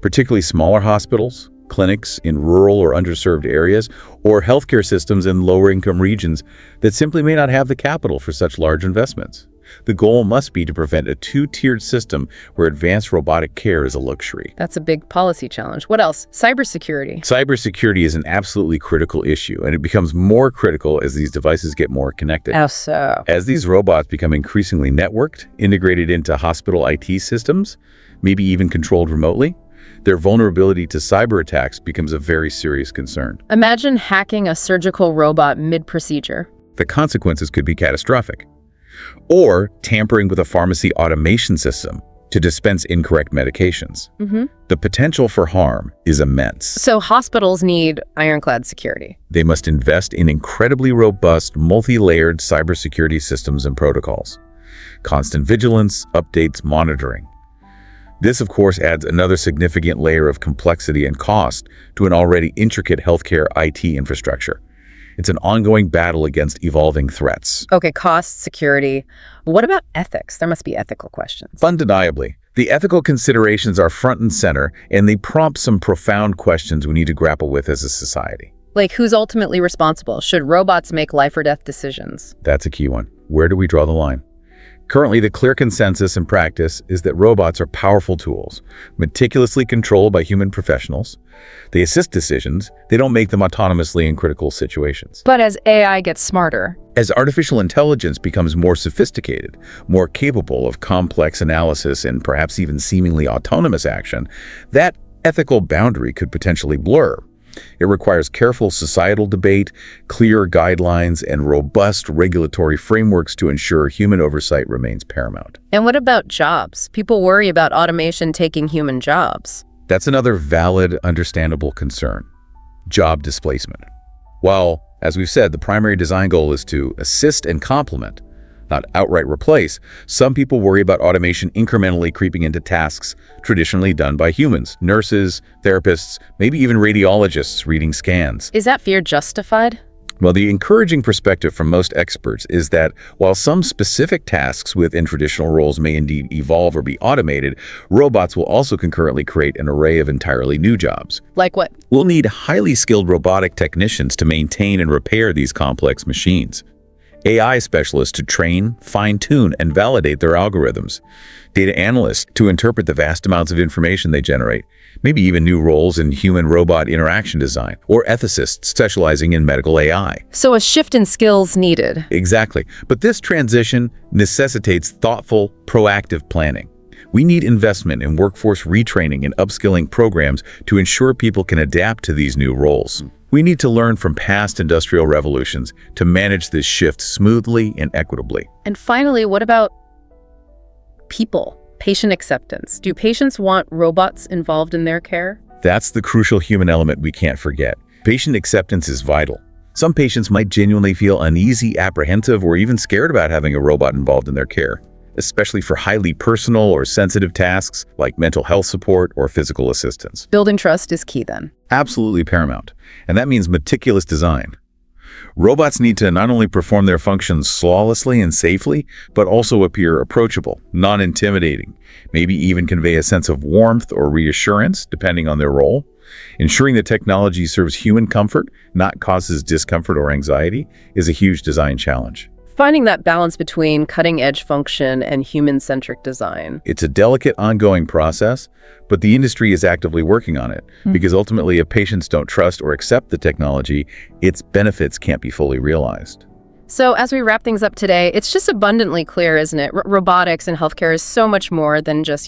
particularly smaller hospitals, clinics in rural or underserved areas, or healthcare systems in lower-income regions that simply may not have the capital for such large investments? The goal must be to prevent a two-tiered system where advanced robotic care is a luxury. That's a big policy challenge. What else? Cybersecurity. Cybersecurity is an absolutely critical issue, and it becomes more critical as these devices get more connected. How so? As these robots become increasingly networked, integrated into hospital IT systems, maybe even controlled remotely, their vulnerability to cyber attacks becomes a very serious concern. Imagine hacking a surgical robot mid-procedure. The consequences could be catastrophic. Or tampering with a pharmacy automation system to dispense incorrect medications. The potential for harm is immense. So hospitals need ironclad security. They must invest in incredibly robust, multi-layered cybersecurity systems and protocols. Constant vigilance, updates, monitoring. This, of course, adds another significant layer of complexity and cost to an already intricate healthcare IT infrastructure. It's an ongoing battle against evolving threats. Okay, cost, security. What about ethics? There must be ethical questions. Undeniably, the ethical considerations are front and center, and they prompt some profound questions we need to grapple with as a society. Like, who's ultimately responsible? Should robots make life or death decisions? That's a key one. Where do we draw the line? Currently, the clear consensus in practice is that robots are powerful tools, meticulously controlled by human professionals. They assist decisions, they don't make them autonomously in critical situations. But as AI gets smarter, As artificial intelligence becomes more sophisticated, more capable of complex analysis and perhaps even seemingly autonomous action, that ethical boundary could potentially blur. It requires careful societal debate, clear guidelines, and robust regulatory frameworks to ensure human oversight remains paramount. and what about jobs? People worry about automation taking human jobs. That's another valid, understandable concern. Job displacement. While, as we've said, the primary design goal is to assist and complement, not outright replace, some people worry about automation incrementally creeping into tasks traditionally done by humans, nurses, therapists, maybe even radiologists reading scans. Is that fear justified? Well, the encouraging perspective from most experts is that while some specific tasks within traditional roles may indeed evolve or be automated, robots will also concurrently create an array of entirely new jobs. Like what? We'll need highly skilled robotic technicians to maintain and repair these complex machines. AI specialists to train, fine-tune, and validate their algorithms. Data analysts to interpret the vast amounts of information they generate. Maybe even new roles in human-robot interaction design, or ethicists specializing in medical AI. So a shift in skills needed. Exactly. But this transition necessitates thoughtful, proactive planning. We need investment in workforce retraining and upskilling programs to ensure people can adapt to these new roles. We need to learn from past industrial revolutions to manage this shift smoothly and equitably. And finally, what about people? Patient acceptance. Do patients want robots involved in their care? That's the crucial human element we can't forget. Patient acceptance is vital. Some patients might genuinely feel uneasy, apprehensive, or even scared about having a robot involved in their care, especially for highly personal or sensitive tasks like mental health support or physical assistance. Building trust is key then. Absolutely paramount, and that means meticulous design. Robots need to not only perform their functions flawlessly and safely, but also appear approachable, non-intimidating, maybe even convey a sense of warmth or reassurance, depending on their role. Ensuring the technology serves human comfort, not causes discomfort or anxiety, is a huge design challenge. Finding that balance between cutting-edge function and human-centric design. It's a delicate, ongoing process, but the industry is actively working on it, because ultimately, if patients don't trust or accept the technology, its benefits can't be fully realized. So as we wrap things up today, it's just abundantly clear, isn't it? Robotics in healthcare is so much more than just,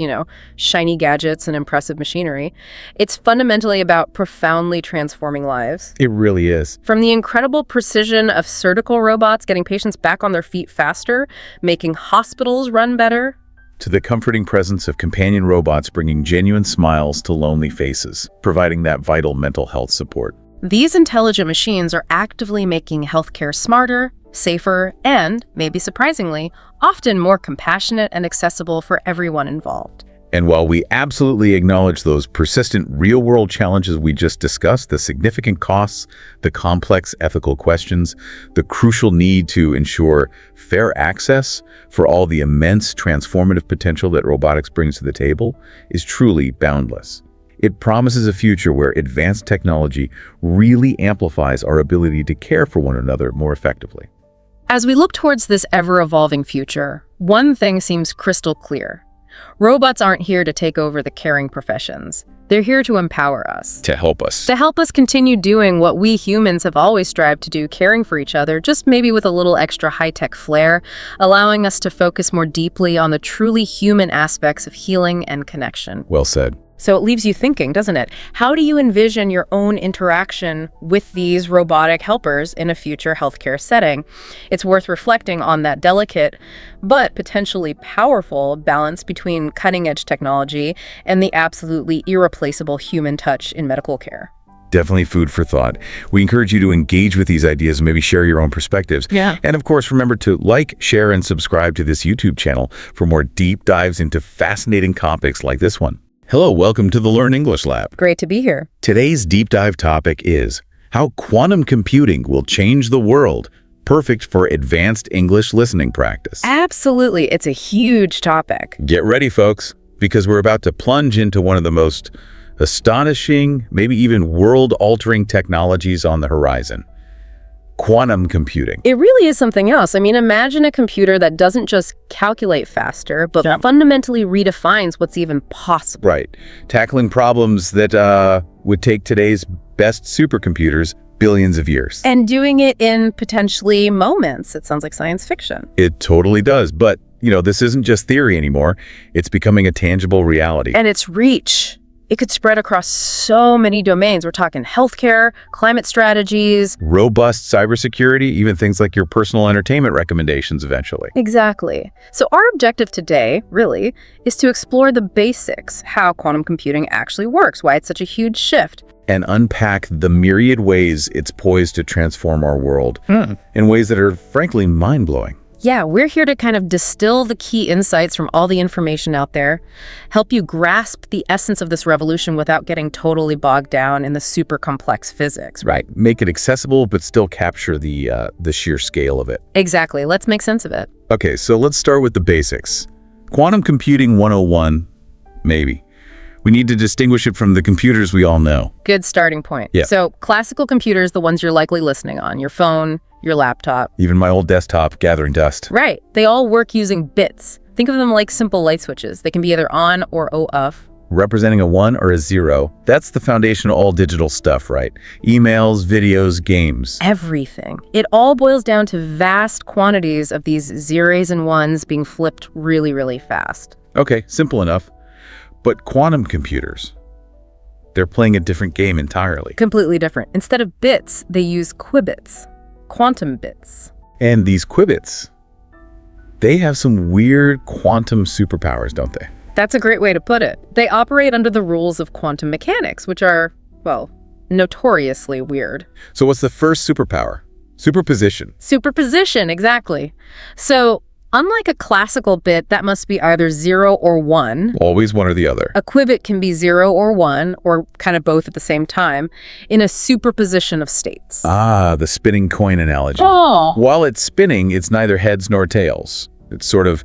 shiny gadgets and impressive machinery. It's fundamentally about profoundly transforming lives. It really is. From the incredible precision of surgical robots getting patients back on their feet faster, making hospitals run better, to the comforting presence of companion robots bringing genuine smiles to lonely faces, providing that vital mental health support. These intelligent machines are actively making healthcare smarter, safer, and, maybe surprisingly, often more compassionate and accessible for everyone involved. And while we absolutely acknowledge those persistent real-world challenges we just discussed, the significant costs, the complex ethical questions, the crucial need to ensure fair access for all the immense transformative potential that robotics brings to the table is truly boundless. It promises a future where advanced technology really amplifies our ability to care for one another more effectively. As we look towards this ever-evolving future, one thing seems crystal clear. Robots aren't here to take over the caring professions. They're here to empower us. To help us. To help us continue doing what we humans have always strived to do, caring for each other, just maybe with a little extra high-tech flair, allowing us to focus more deeply on the truly human aspects of healing and connection. Well said. So it leaves you thinking, doesn't it? How do you envision your own interaction with these robotic helpers in a future healthcare setting? It's worth reflecting on that delicate but potentially powerful balance between cutting-edge technology and the absolutely irreplaceable human touch in medical care. Definitely food for thought. We encourage you to engage with these ideas and maybe share your own perspectives. Yeah. And of course, remember to like, share, and subscribe to this YouTube channel for more deep dives into fascinating topics like this one. Hello, welcome to the Learn English Lab. Great to be here. Today's deep dive topic is how quantum computing will change the world, perfect for advanced English listening practice. Absolutely. It's a huge topic. Get ready, folks, because we're about to plunge into one of the most astonishing, maybe even world-altering technologies on the horizon. Quantum computing. It really is something else. I mean, imagine a computer that doesn't just calculate faster, but fundamentally redefines what's even possible. Right. Tackling problems that would take today's best supercomputers billions of years. And doing it in potentially moments. It sounds like science fiction. It totally does. But, this isn't just theory anymore. It's becoming a tangible reality. And its reach. It could spread across so many domains. We're talking healthcare, climate strategies. Robust cybersecurity, even things like your personal entertainment recommendations eventually. Exactly. So our objective today, really, is to explore the basics, how quantum computing actually works, why it's such a huge shift. And unpack the myriad ways it's poised to transform our world in ways that are, frankly, mind-blowing. Yeah, we're here to kind of distill the key insights from all the information out there, help you grasp the essence of this revolution without getting totally bogged down in the super complex physics. Right. Make it accessible, but still capture the sheer scale of it. Exactly. Let's make sense of it. Okay, so let's start with the basics. Quantum computing 101, maybe. We need to distinguish it from the computers we all know. Good starting point. Yeah. So classical computers, the ones you're likely listening on, your phone, your laptop. Even my old desktop gathering dust. Right. They all work using bits. Think of them like simple light switches. They can be either on or off. Representing a 1 or a 0. That's the foundation of all digital stuff, right? Emails, videos, games. Everything. It all boils down to vast quantities of these zeros and ones being flipped really, really fast. Okay, simple enough. But quantum computers, they're playing a different game entirely. Completely different. Instead of bits, they use qubits, quantum bits. And these qubits, they have some weird quantum superpowers, don't they? That's a great way to put it. They operate under the rules of quantum mechanics, which are, well, notoriously weird. So what's the first superpower? Superposition. Superposition, exactly. So, unlike a classical bit, that must be either 0 or 1. Always one or the other. A qubit can be 0 or 1, or kind of both at the same time, in a superposition of states. Ah, the spinning coin analogy. Oh. While it's spinning, it's neither heads nor tails. It's sort of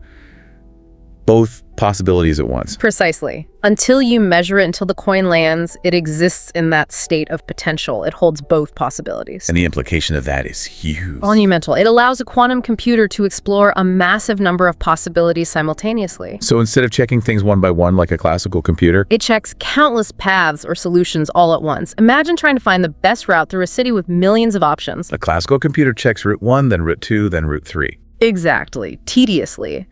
both possibilities at once. Precisely. Until you measure it, until the coin lands, it exists in that state of potential. It holds both possibilities. And the implication of that is huge. Monumental. It allows a quantum computer to explore a massive number of possibilities simultaneously. So instead of checking things one by one like a classical computer, it checks countless paths or solutions all at once. Imagine trying to find the best route through a city with millions of options. A classical computer checks route 1, then route 2, then route 3. Exactly. Tediously.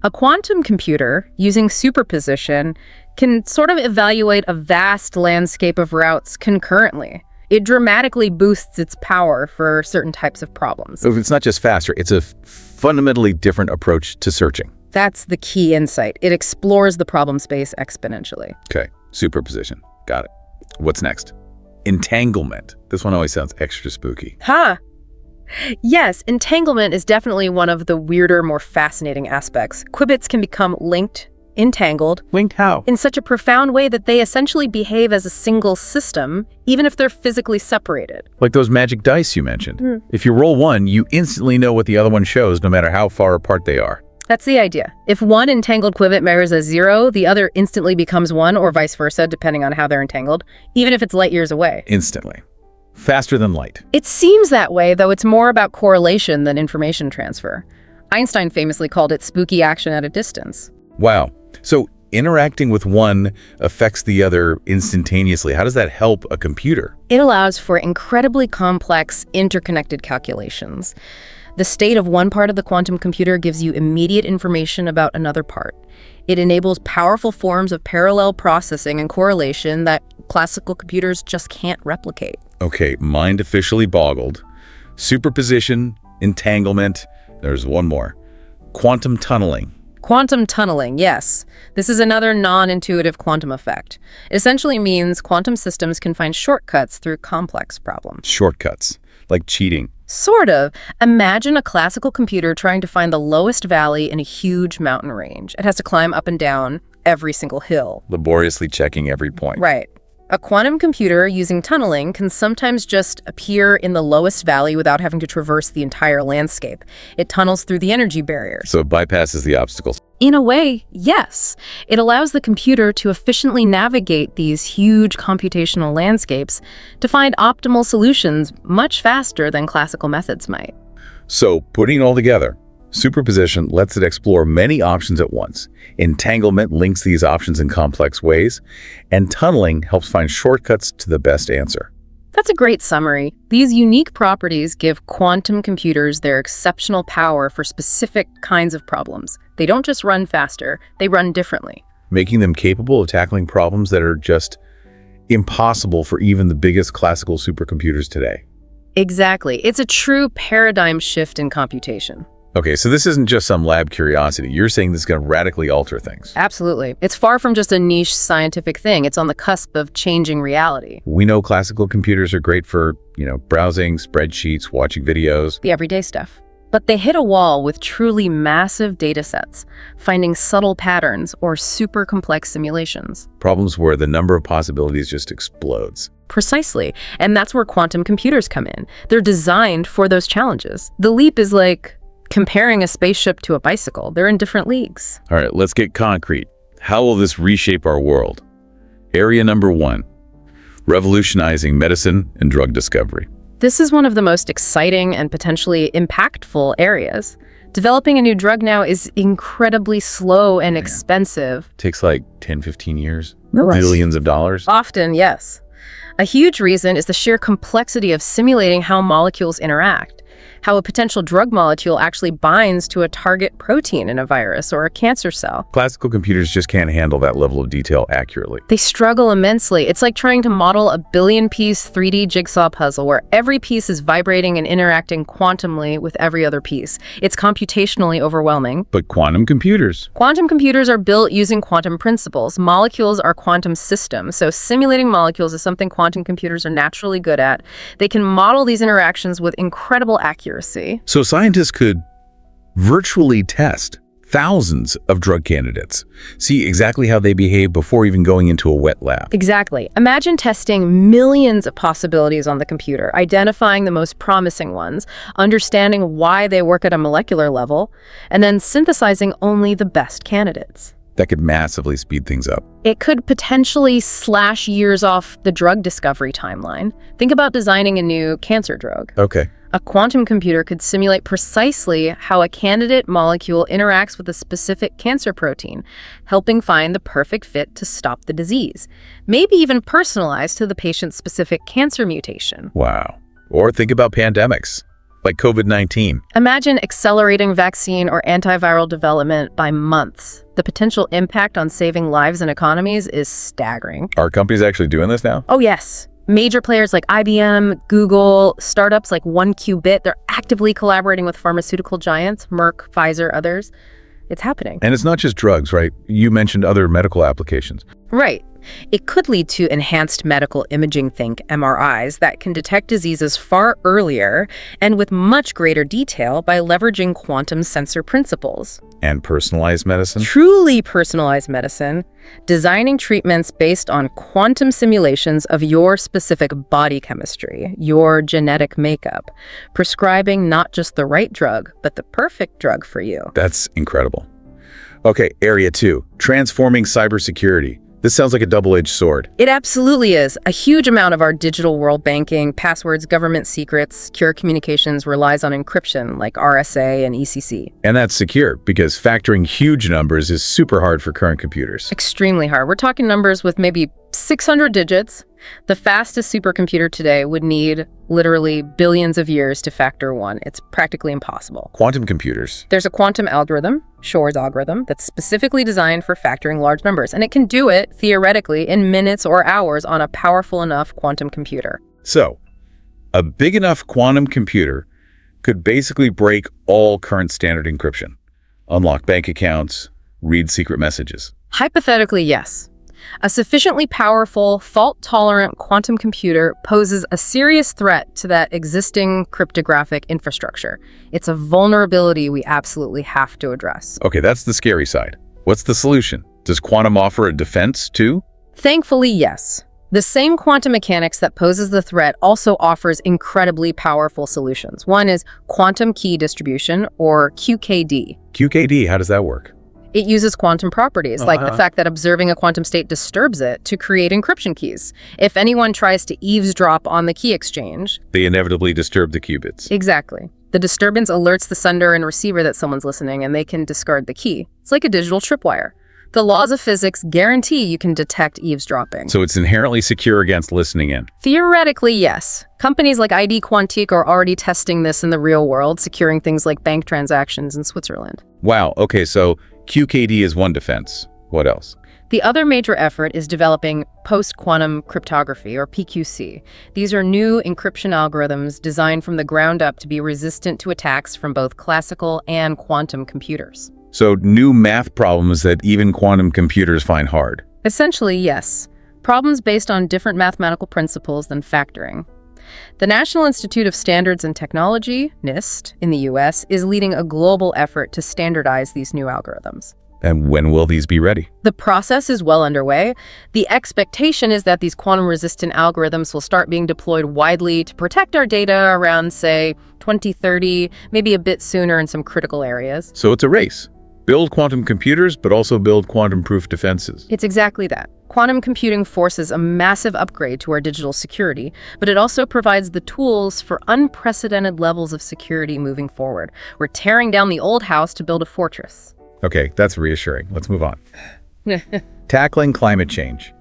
A quantum computer, using superposition, can sort of evaluate a vast landscape of routes concurrently. It dramatically boosts its power for certain types of problems. So it's not just faster, it's a fundamentally different approach to searching. That's the key insight. It explores the problem space exponentially. Okay, superposition. Got it. What's next? Entanglement. This one always sounds extra spooky. Yes, entanglement is definitely one of the weirder, more fascinating aspects. Qubits can become linked, entangled, Linked how? in such a profound way that they essentially behave as a single system, even if they're physically separated. Like those magic dice you mentioned. If you roll one, you instantly know what the other one shows, no matter how far apart they are. That's the idea. If one entangled qubit measures as 0, the other instantly becomes 1, or vice versa, depending on how they're entangled, even if it's light years away. Instantly. Faster than light. It seems that way, though it's more about correlation than information transfer. Einstein famously called it spooky action at a distance. Wow. So interacting with one affects the other instantaneously. How does that help a computer? It allows for incredibly complex, interconnected calculations. The state of one part of the quantum computer gives you immediate information about another part. It enables powerful forms of parallel processing and correlation that classical computers just can't replicate. Okay, mind officially boggled. Superposition, entanglement. There's one more. Quantum tunneling. Quantum tunneling, yes. This is another non-intuitive quantum effect. It essentially means quantum systems can find shortcuts through complex problems. Shortcuts. Like cheating. Sort of. Imagine a classical computer trying to find the lowest valley in a huge mountain range. It has to climb up and down every single hill. Laboriously checking every point. Right. A quantum computer using tunneling can sometimes just appear in the lowest valley without having to traverse the entire landscape. It tunnels through the energy barriers. So it bypasses the obstacles. In a way, yes. It allows the computer to efficiently navigate these huge computational landscapes to find optimal solutions much faster than classical methods might. So putting it all together, superposition lets it explore many options at once. Entanglement links these options in complex ways, and tunneling helps find shortcuts to the best answer. That's a great summary. These unique properties give quantum computers their exceptional power for specific kinds of problems. They don't just run faster, they run differently. Making them capable of tackling problems that are just impossible for even the biggest classical supercomputers today. Exactly. It's a true paradigm shift in computation. Okay, so this isn't just some lab curiosity. You're saying this is going to radically alter things. Absolutely. It's far from just a niche scientific thing. It's on the cusp of changing reality. We know classical computers are great for, browsing, spreadsheets, watching videos. The everyday stuff. But they hit a wall with truly massive data sets, finding subtle patterns or super complex simulations. Problems where the number of possibilities just explodes. Precisely. And that's where quantum computers come in. They're designed for those challenges. The leap is like comparing a spaceship to a bicycle. They're in different leagues. All right, let's get concrete. How will this reshape our world? Area number 1, revolutionizing medicine and drug discovery. This is one of the most exciting and potentially impactful areas. Developing a new drug now is incredibly slow and expensive. Takes like 10, 15 years, Right. billions of dollars. Often, yes. A huge reason is the sheer complexity of simulating how molecules interact, how a potential drug molecule actually binds to a target protein in a virus or a cancer cell. Classical computers just can't handle that level of detail accurately. They struggle immensely. It's like trying to model a billion-piece 3D jigsaw puzzle where every piece is vibrating and interacting quantumly with every other piece. It's computationally overwhelming. But quantum computers. Quantum computers are built using quantum principles. Molecules are quantum systems, so simulating molecules is something quantum computers are naturally good at. They can model these interactions with incredible accuracy. So scientists could virtually test thousands of drug candidates, see exactly how they behave before even going into a wet lab. Exactly. Imagine testing millions of possibilities on the computer, identifying the most promising ones, understanding why they work at a molecular level, and then synthesizing only the best candidates. That could massively speed things up. It could potentially slash years off the drug discovery timeline. Think about designing a new cancer drug. Okay. A quantum computer could simulate precisely how a candidate molecule interacts with a specific cancer protein, helping find the perfect fit to stop the disease, maybe even personalized to the patient's specific cancer mutation. Wow. Or think about pandemics, like COVID-19. Imagine accelerating vaccine or antiviral development by months. The potential impact on saving lives and economies is staggering. Are companies actually doing this now? Oh, yes. Major players like IBM, Google, startups like 1QBit, they're actively collaborating with pharmaceutical giants, Merck, Pfizer, others. It's happening. And it's not just drugs, right? You mentioned other medical applications. Right. It could lead to enhanced medical imaging, think MRIs, that can detect diseases far earlier and with much greater detail by leveraging quantum sensor principles. And personalized medicine? Truly personalized medicine, designing treatments based on quantum simulations of your specific body chemistry, your genetic makeup, prescribing not just the right drug, but the perfect drug for you. That's incredible. Okay, area 2, transforming cybersecurity. This sounds like a double-edged sword. It absolutely is. A huge amount of our digital world banking, passwords, government secrets, secure communications relies on encryption like RSA and ECC. And that's secure because factoring huge numbers is super hard for current computers. Extremely hard. We're talking numbers with maybe 600 digits. The fastest supercomputer today would need literally billions of years to factor one. It's practically impossible. Quantum computers. There's a quantum algorithm, Shor's algorithm, that's specifically designed for factoring large numbers, and it can do it, theoretically, in minutes or hours on a powerful enough quantum computer. So, a big enough quantum computer could basically break all current standard encryption, unlock bank accounts, read secret messages. Hypothetically, yes. A sufficiently powerful, fault-tolerant quantum computer poses a serious threat to that existing cryptographic infrastructure. It's a vulnerability we absolutely have to address. Okay, that's the scary side. What's the solution? Does quantum offer a defense too? Thankfully, yes. The same quantum mechanics that poses the threat also offers incredibly powerful solutions. One is quantum key distribution, or QKD. QKD, how does that work? It uses quantum properties, like the fact that observing a quantum state disturbs it, to create encryption keys. If anyone tries to eavesdrop on the key exchange, They inevitably disturb the qubits. exactly. The disturbance alerts the sender and receiver that someone's listening, and they can discard the key. It's like a digital tripwire. The laws of physics guarantee you can detect eavesdropping. So it's inherently secure against listening in. Theoretically, yes. Companies like ID Quantique are already testing this in the real world, securing things like bank transactions in Switzerland. Wow, okay, so QKD is one defense. What else? The other major effort is developing post-quantum cryptography, or PQC. These are new encryption algorithms designed from the ground up to be resistant to attacks from both classical and quantum computers. So new math problems that even quantum computers find hard. Essentially, yes. Problems based on different mathematical principles than factoring. The National Institute of Standards and Technology, NIST, in the US, is leading a global effort to standardize these new algorithms. And when will these be ready? The process is well underway. The expectation is that these quantum-resistant algorithms will start being deployed widely to protect our data around, say, 2030, maybe a bit sooner in some critical areas. So it's a race. Build quantum computers, but also build quantum-proof defenses. It's exactly that. Quantum computing forces a massive upgrade to our digital security, but it also provides the tools for unprecedented levels of security moving forward. We're tearing down the old house to build a fortress. Okay, that's reassuring. Let's move on. Tackling climate change.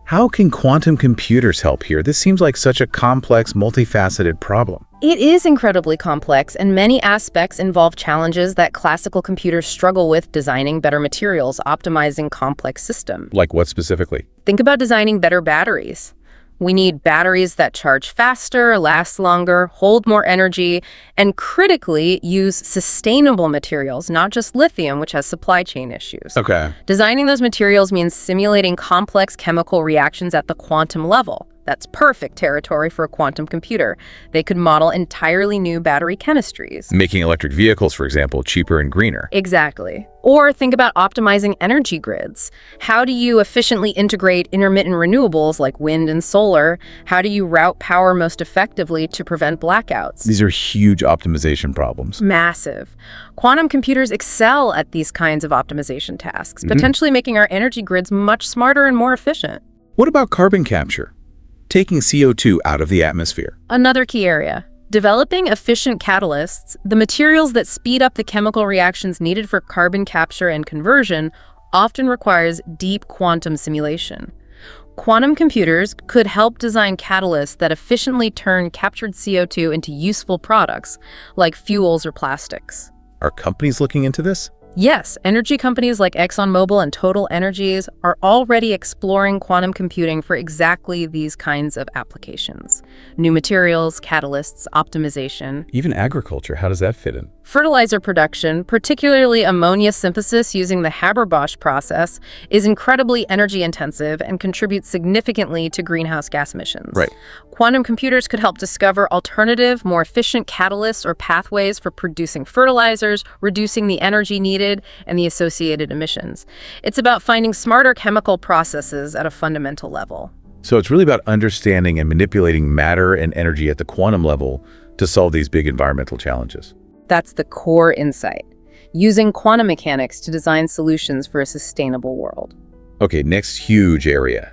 How can quantum computers help here? This seems like such a complex, multifaceted problem. It is incredibly complex, and many aspects involve challenges that classical computers struggle with: designing better materials, optimizing complex systems. Like what specifically? Think about designing better batteries. We need batteries that charge faster, last longer, hold more energy, and critically use sustainable materials, not just lithium, which has supply chain issues. Okay. Designing those materials means simulating complex chemical reactions at the quantum level. That's perfect territory for a quantum computer. They could model entirely new battery chemistries. Making electric vehicles, for example, cheaper and greener. Exactly. Or think about optimizing energy grids. How do you efficiently integrate intermittent renewables like wind and solar? How do you route power most effectively to prevent blackouts? These are huge optimization problems. Massive. Quantum computers excel at these kinds of optimization tasks, potentially making our energy grids much smarter and more efficient. What about carbon capture? Taking CO2 out of the atmosphere. Another key area. Developing efficient catalysts, the materials that speed up the chemical reactions needed for carbon capture and conversion, often requires deep quantum simulation. Quantum computers could help design catalysts that efficiently turn captured CO2 into useful products, like fuels or plastics. Are companies looking into this? Yes, energy companies like ExxonMobil and Total Energies are already exploring quantum computing for exactly these kinds of applications. New materials, catalysts, optimization. Even agriculture, how does that fit in? Fertilizer production, particularly ammonia synthesis using the Haber-Bosch process, is incredibly energy intensive and contributes significantly to greenhouse gas emissions. Right. Quantum computers could help discover alternative, more efficient catalysts or pathways for producing fertilizers, reducing the energy needed, and the associated emissions. It's about finding smarter chemical processes at a fundamental level. So it's really about understanding and manipulating matter and energy at the quantum level to solve these big environmental challenges. That's the core insight, using quantum mechanics to design solutions for a sustainable world. Okay, next huge area.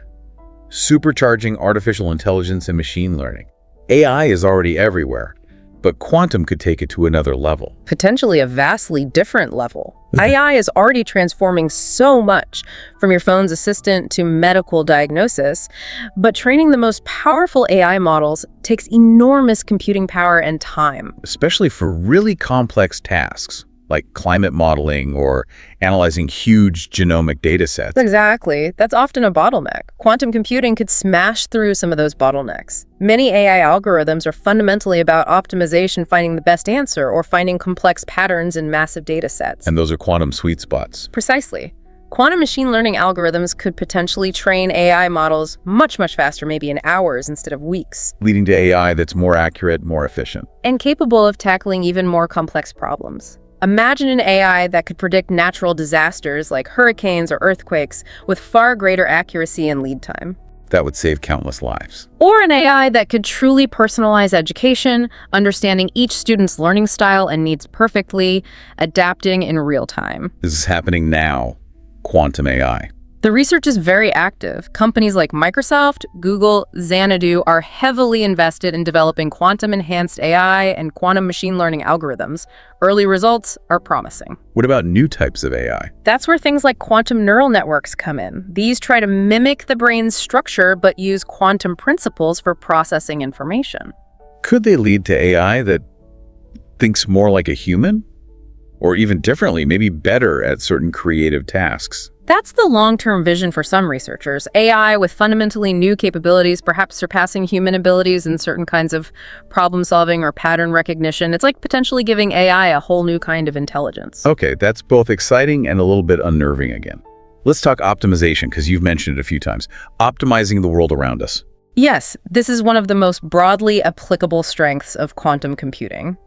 Supercharging artificial intelligence and machine learning. AI is already everywhere, but quantum could take it to another level. Potentially a vastly different level. AI is already transforming so much, from your phone's assistant to medical diagnosis, but training the most powerful AI models takes enormous computing power and time. Especially for really complex tasks, like climate modeling or analyzing huge genomic data sets. Exactly. That's often a bottleneck. Quantum computing could smash through some of those bottlenecks. Many AI algorithms are fundamentally about optimization, finding the best answer, or finding complex patterns in massive data sets. And those are quantum sweet spots. Precisely. Quantum machine learning algorithms could potentially train AI models much, much faster, maybe in hours instead of weeks. Leading to AI that's more accurate, more efficient. And capable of tackling even more complex problems. Imagine an AI that could predict natural disasters like hurricanes or earthquakes with far greater accuracy and lead time. That would save countless lives. Or an AI that could truly personalize education, understanding each student's learning style and needs perfectly, adapting in real time. This is happening now. Quantum AI. The research is very active. Companies like Microsoft, Google, Xanadu are heavily invested in developing quantum-enhanced AI and quantum machine learning algorithms. Early results are promising. What about new types of AI? That's where things like quantum neural networks come in. These try to mimic the brain's structure but use quantum principles for processing information. Could they lead to AI that thinks more like a human? Or even differently, maybe better at certain creative tasks? That's the long-term vision for some researchers. AI with fundamentally new capabilities, perhaps surpassing human abilities in certain kinds of problem-solving or pattern recognition. It's like potentially giving AI a whole new kind of intelligence. Okay, that's both exciting and a little bit unnerving again. Let's talk optimization, because you've mentioned it a few times. Optimizing the world around us. Yes, this is one of the most broadly applicable strengths of quantum computing.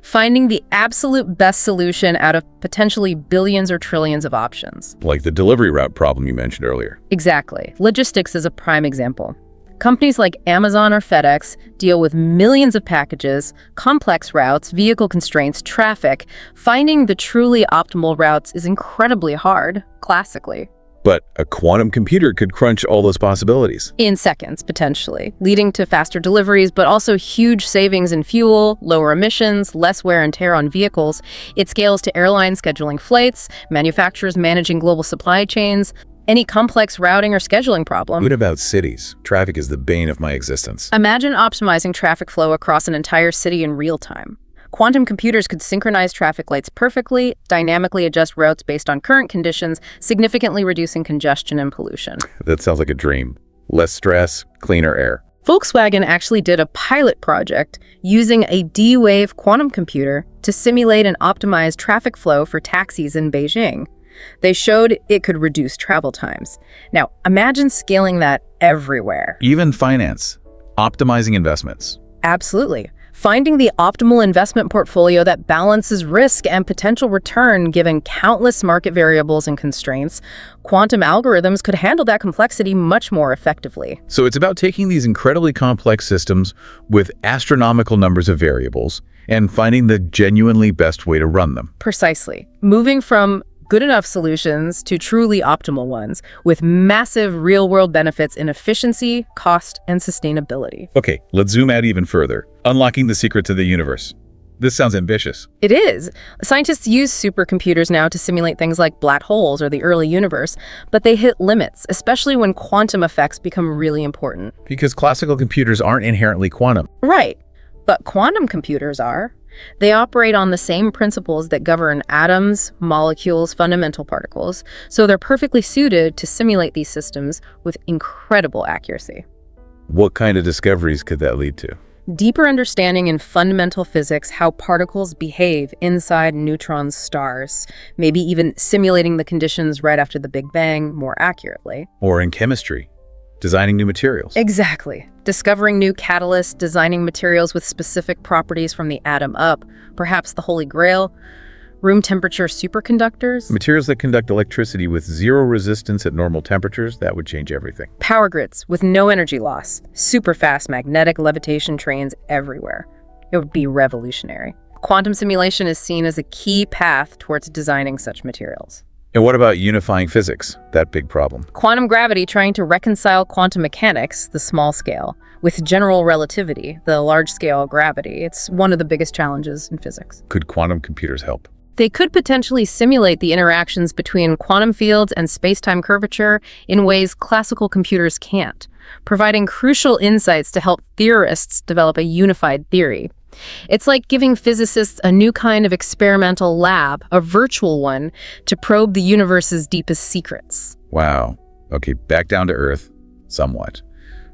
Finding the absolute best solution out of potentially billions or trillions of options. Like the delivery route problem you mentioned earlier. Exactly. Logistics is a prime example. Companies like Amazon or FedEx deal with millions of packages, complex routes, vehicle constraints, traffic. Finding the truly optimal routes is incredibly hard, classically. But a quantum computer could crunch all those possibilities. In seconds, potentially, leading to faster deliveries, but also huge savings in fuel, lower emissions, less wear and tear on vehicles. It scales to airlines scheduling flights, manufacturers managing global supply chains, any complex routing or scheduling problem. What about cities? Traffic is the bane of my existence. Imagine optimizing traffic flow across an entire city in real time. Quantum computers could synchronize traffic lights perfectly, dynamically adjust routes based on current conditions, significantly reducing congestion and pollution. That sounds like a dream. Less stress, cleaner air. Volkswagen actually did a pilot project using a D-Wave quantum computer to simulate and optimize traffic flow for taxis in Beijing. They showed it could reduce travel times. Now, imagine scaling that everywhere. Even finance. Optimizing investments. Absolutely. Finding the optimal investment portfolio that balances risk and potential return given countless market variables and constraints, quantum algorithms could handle that complexity much more effectively. So it's about taking these incredibly complex systems with astronomical numbers of variables and finding the genuinely best way to run them. Precisely. Moving from good enough solutions to truly optimal ones with massive real-world benefits in efficiency, cost, and sustainability. Okay, let's zoom out even further. Unlocking the secrets of the universe. This sounds ambitious. It is. Scientists use supercomputers now to simulate things like black holes or the early universe, but they hit limits, especially when quantum effects become really important. Because classical computers aren't inherently quantum. Right. But quantum computers are. They operate on the same principles that govern atoms, molecules, fundamental particles, so they're perfectly suited to simulate these systems with incredible accuracy. What kind of discoveries could that lead to? Deeper understanding in fundamental physics how particles behave inside neutron stars, maybe even simulating the conditions right after the Big Bang more accurately. Or in chemistry, designing new materials. Exactly. Discovering new catalysts, designing materials with specific properties from the atom up, perhaps the Holy Grail, room temperature superconductors. Materials that conduct electricity with zero resistance at normal temperatures, that would change everything. Power grids with no energy loss, super fast magnetic levitation trains everywhere. It would be revolutionary. Quantum simulation is seen as a key path towards designing such materials. And what about unifying physics, that big problem? Quantum gravity trying to reconcile quantum mechanics, the small scale, with general relativity, the large scale gravity. It's one of the biggest challenges in physics. Could quantum computers help? They could potentially simulate the interactions between quantum fields and space-time curvature in ways classical computers can't, providing crucial insights to help theorists develop a unified theory. It's like giving physicists a new kind of experimental lab, a virtual one, to probe the universe's deepest secrets. Wow. Okay, back down to earth, somewhat.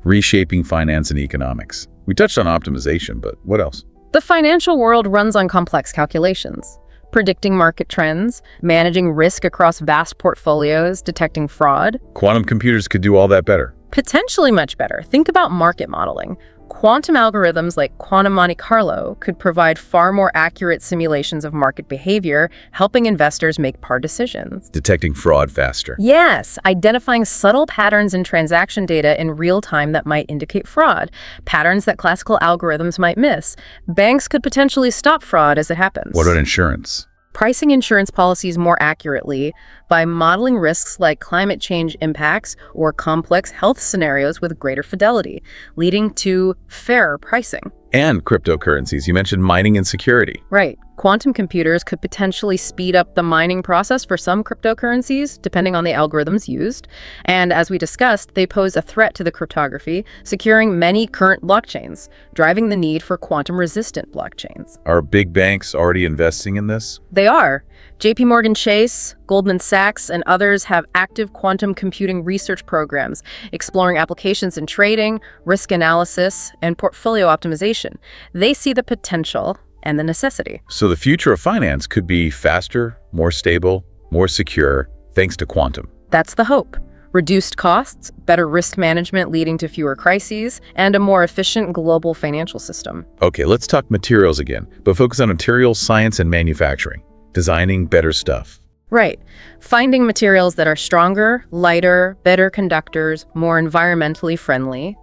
Reshaping finance and economics. We touched on optimization, but what else? The financial world runs on complex calculations. Predicting market trends, managing risk across vast portfolios, detecting fraud. Quantum computers could do all that better. Potentially much better. Think about market modeling. Quantum algorithms like quantum Monte Carlo could provide far more accurate simulations of market behavior, helping investors make smart decisions. Detecting fraud faster. Yes, identifying subtle patterns in transaction data in real time that might indicate fraud, patterns that classical algorithms might miss. Banks could potentially stop fraud as it happens. What about insurance? Pricing insurance policies more accurately by modeling risks like climate change impacts or complex health scenarios with greater fidelity, leading to fairer pricing. And cryptocurrencies. You mentioned mining and security. Right. Quantum computers could potentially speed up the mining process for some cryptocurrencies, depending on the algorithms used. And as we discussed, they pose a threat to the cryptography, securing many current blockchains, driving the need for quantum-resistant blockchains. Are big banks already investing in this? They are. JP Morgan Chase, Goldman Sachs, and others have active quantum computing research programs exploring applications in trading, risk analysis, and portfolio optimization. They see the potential and the necessity. So the future of finance could be faster, more stable, more secure, thanks to quantum. That's the hope. Reduced costs, better risk management leading to fewer crises, and a more efficient global financial system. Okay, let's talk materials again, but focus on materials science and manufacturing. Designing better stuff. Right. Finding materials that are stronger, lighter, better conductors, more environmentally friendly.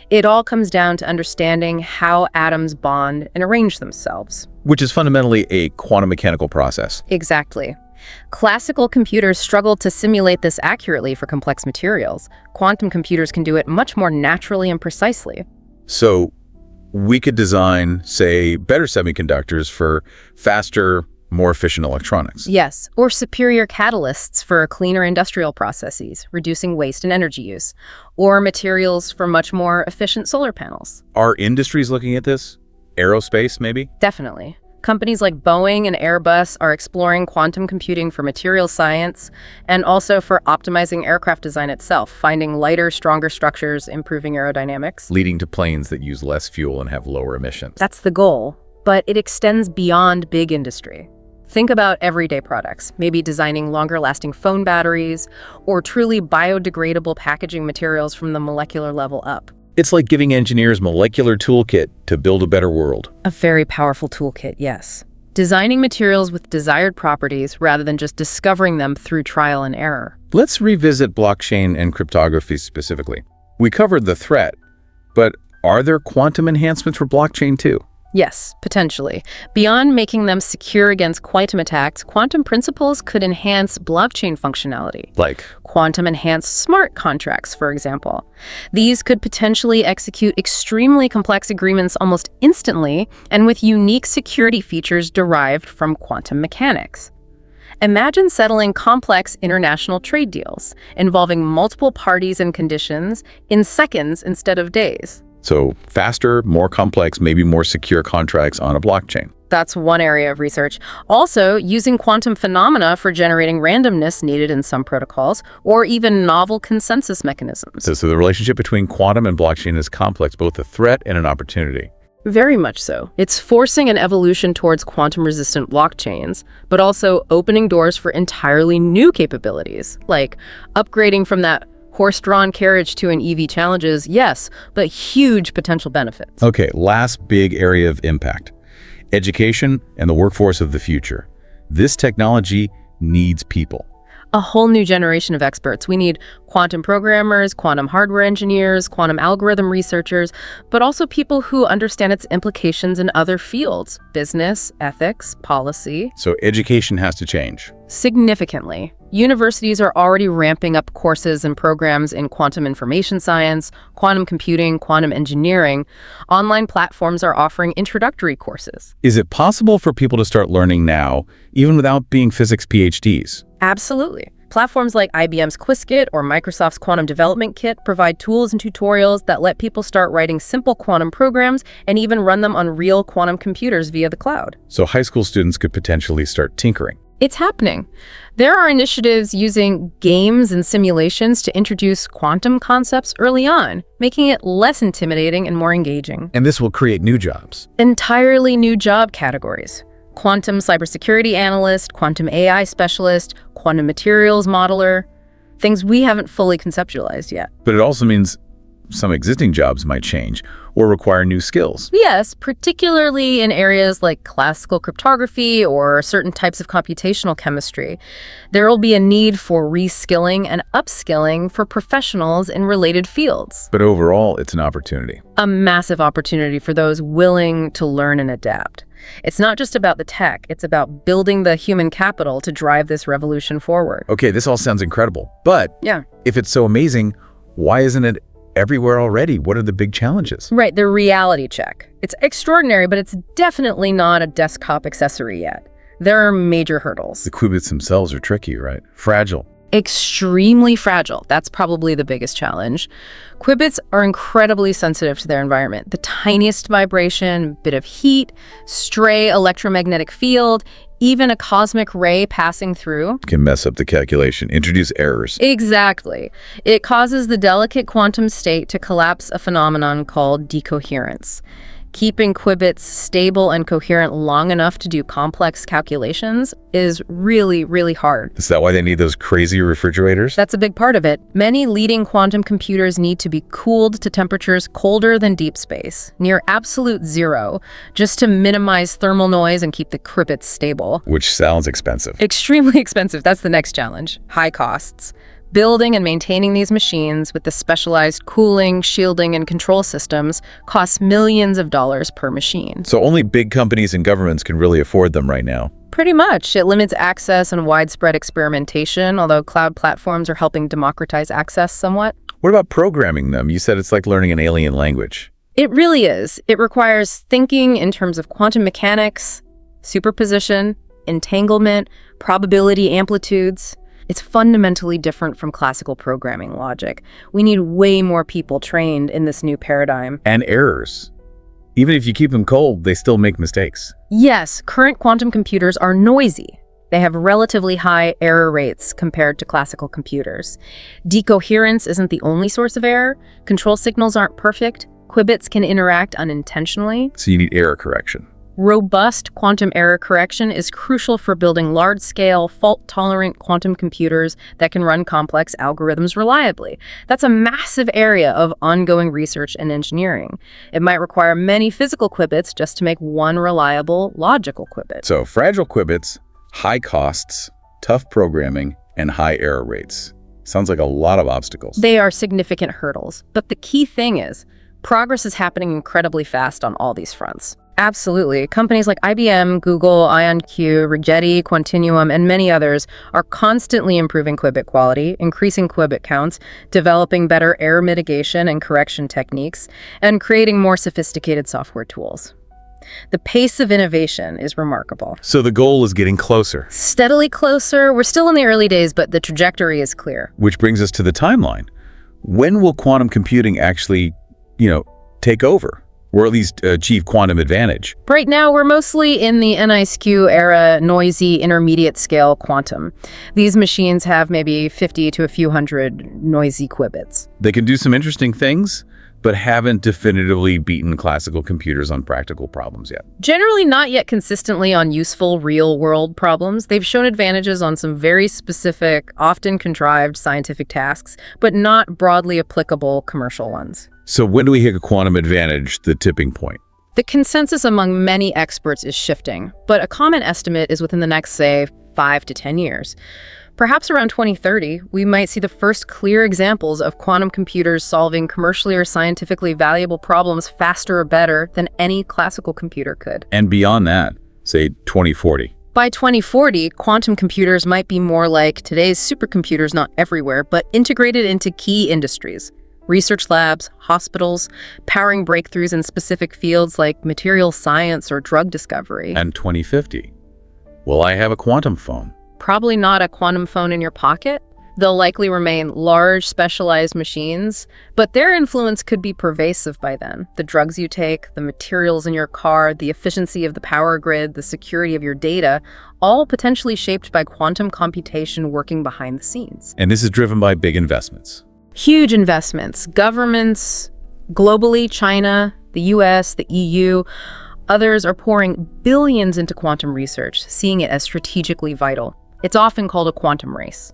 It all comes down to understanding how atoms bond and arrange themselves. Which is fundamentally a quantum mechanical process. Exactly. Classical computers struggle to simulate this accurately for complex materials. Quantum computers can do it much more naturally and precisely. So we could design, say, better semiconductors for faster, more efficient electronics. Yes, or superior catalysts for cleaner industrial processes, reducing waste and energy use, or materials for much more efficient solar panels. Are industries looking at this? Aerospace, maybe? Definitely. Companies like Boeing and Airbus are exploring quantum computing for material science and also for optimizing aircraft design itself, finding lighter, stronger structures, improving aerodynamics. Leading to planes that use less fuel and have lower emissions. That's the goal, but it extends beyond big industry. Think about everyday products, maybe designing longer-lasting phone batteries or truly biodegradable packaging materials from the molecular level up. It's like giving engineers molecular toolkit to build a better world. A very powerful toolkit, yes. Designing materials with desired properties rather than just discovering them through trial and error. Let's revisit blockchain and cryptography specifically. We covered the threat, but are there quantum enhancements for blockchain too? Yes, potentially. Beyond making them secure against quantum attacks, quantum principles could enhance blockchain functionality. Like Quantum-enhanced smart contracts, for example. These could potentially execute extremely complex agreements almost instantly and with unique security features derived from quantum mechanics. Imagine settling complex international trade deals involving multiple parties and conditions in seconds instead of days. So faster, more complex, maybe more secure contracts on a blockchain. That's one area of research. Also, using quantum phenomena for generating randomness needed in some protocols, or even novel consensus mechanisms. So the relationship between quantum and blockchain is complex, both a threat and an opportunity. Very much so. It's forcing an evolution towards quantum-resistant blockchains, but also opening doors for entirely new capabilities, like upgrading from that horse-drawn carriage to an EV challenges, yes, but huge potential benefits. Okay, last big area of impact. Education and the workforce of the future. This technology needs people. A whole new generation of experts. We need quantum programmers, quantum hardware engineers, quantum algorithm researchers, but also people who understand its implications in other fields, business, ethics, policy. So education has to change. Significantly. Universities are already ramping up courses and programs in quantum information science, quantum computing, quantum engineering. Online platforms are offering introductory courses. Is it possible for people to start learning now, even without being physics PhDs? Absolutely. Platforms like IBM's Qiskit or Microsoft's Quantum Development Kit provide tools and tutorials that let people start writing simple quantum programs and even run them on real quantum computers via the cloud. So high school students could potentially start tinkering. It's happening. There are initiatives using games and simulations to introduce quantum concepts early on, making it less intimidating and more engaging. And this will create new jobs. Entirely new job categories. Quantum cybersecurity analyst, quantum AI specialist, quantum materials modeler, things we haven't fully conceptualized yet. But it also means some existing jobs might change or require new skills. Yes, particularly in areas like classical cryptography or certain types of computational chemistry. There will be a need for reskilling and upskilling for professionals in related fields. But overall, it's an opportunity. A massive opportunity for those willing to learn and adapt. It's not just about the tech, it's about building the human capital to drive this revolution forward. Okay, this all sounds incredible, but Yeah. if it's so amazing, why isn't it everywhere already? What are the big challenges? Right, the reality check. It's extraordinary, but it's definitely not a desktop accessory yet. There are major hurdles. The qubits themselves are tricky, right? Fragile. Extremely fragile. That's probably the biggest challenge. Qubits are incredibly sensitive to their environment. The tiniest vibration, bit of heat, stray electromagnetic field, even a cosmic ray passing through. Can mess up the calculation, introduce errors. Exactly. It causes the delicate quantum state to collapse, a phenomenon called decoherence. Keeping qubits stable and coherent long enough to do complex calculations is really, really hard. Is that why they need those crazy refrigerators? That's a big part of it. Many leading quantum computers need to be cooled to temperatures colder than deep space, near absolute zero, just to minimize thermal noise and keep the qubits stable. Which sounds expensive. Extremely expensive. That's the next challenge. High costs. Building and maintaining these machines with the specialized cooling, shielding, and control systems costs millions of dollars per machine. So only big companies and governments can really afford them right now. Pretty much. It limits access and widespread experimentation, although cloud platforms are helping democratize access somewhat. What about programming them? You said it's like learning an alien language. It really is. It requires thinking in terms of quantum mechanics, superposition, entanglement, probability amplitudes. It's fundamentally different from classical programming logic. We need way more people trained in this new paradigm. And errors. Even if you keep them cold, they still make mistakes. Yes, current quantum computers are noisy. They have relatively high error rates compared to classical computers. Decoherence isn't the only source of error. Control signals aren't perfect. Qubits can interact unintentionally. So you need error correction. Robust quantum error correction is crucial for building large-scale, fault-tolerant quantum computers that can run complex algorithms reliably. That's a massive area of ongoing research and engineering. It might require many physical qubits just to make one reliable, logical qubit. So fragile qubits, high costs, tough programming, and high error rates. Sounds like a lot of obstacles. They are significant hurdles, but the key thing is, progress is happening incredibly fast on all these fronts. Absolutely. Companies like IBM, Google, IonQ, Rigetti, Quantinuum, and many others are constantly improving qubit quality, increasing qubit counts, developing better error mitigation and correction techniques, and creating more sophisticated software tools. The pace of innovation is remarkable. So the goal is getting closer. Steadily closer. We're still in the early days, but the trajectory is clear. Which brings us to the timeline. When will quantum computing actually, take over? or at least achieve quantum advantage? Right now, we're mostly in the NISQ era, noisy intermediate scale quantum. These machines have maybe 50 to a few hundred noisy qubits. They can do some interesting things, but haven't definitively beaten classical computers on practical problems yet. Generally not yet consistently on useful real-world problems. They've shown advantages on some very specific, often contrived scientific tasks, but not broadly applicable commercial ones. So when do we hit a quantum advantage, the tipping point? The consensus among many experts is shifting, but a common estimate is within the next, say, 5 to 10 years. Perhaps around 2030, we might see the first clear examples of quantum computers solving commercially or scientifically valuable problems faster or better than any classical computer could. And beyond that, say 2040. By 2040, quantum computers might be more like today's supercomputers, not everywhere, but integrated into key industries. Research labs, hospitals, powering breakthroughs in specific fields like material science or drug discovery. And 2050. Will I have a quantum phone? Probably not a quantum phone in your pocket. They'll likely remain large, specialized machines, but their influence could be pervasive by then. The drugs you take, the materials in your car, the efficiency of the power grid, the security of your data, all potentially shaped by quantum computation working behind the scenes. And this is driven by big investments. Huge investments. Governments, globally, China, the US, the EU, others are pouring billions into quantum research, seeing it as strategically vital. It's often called a quantum race.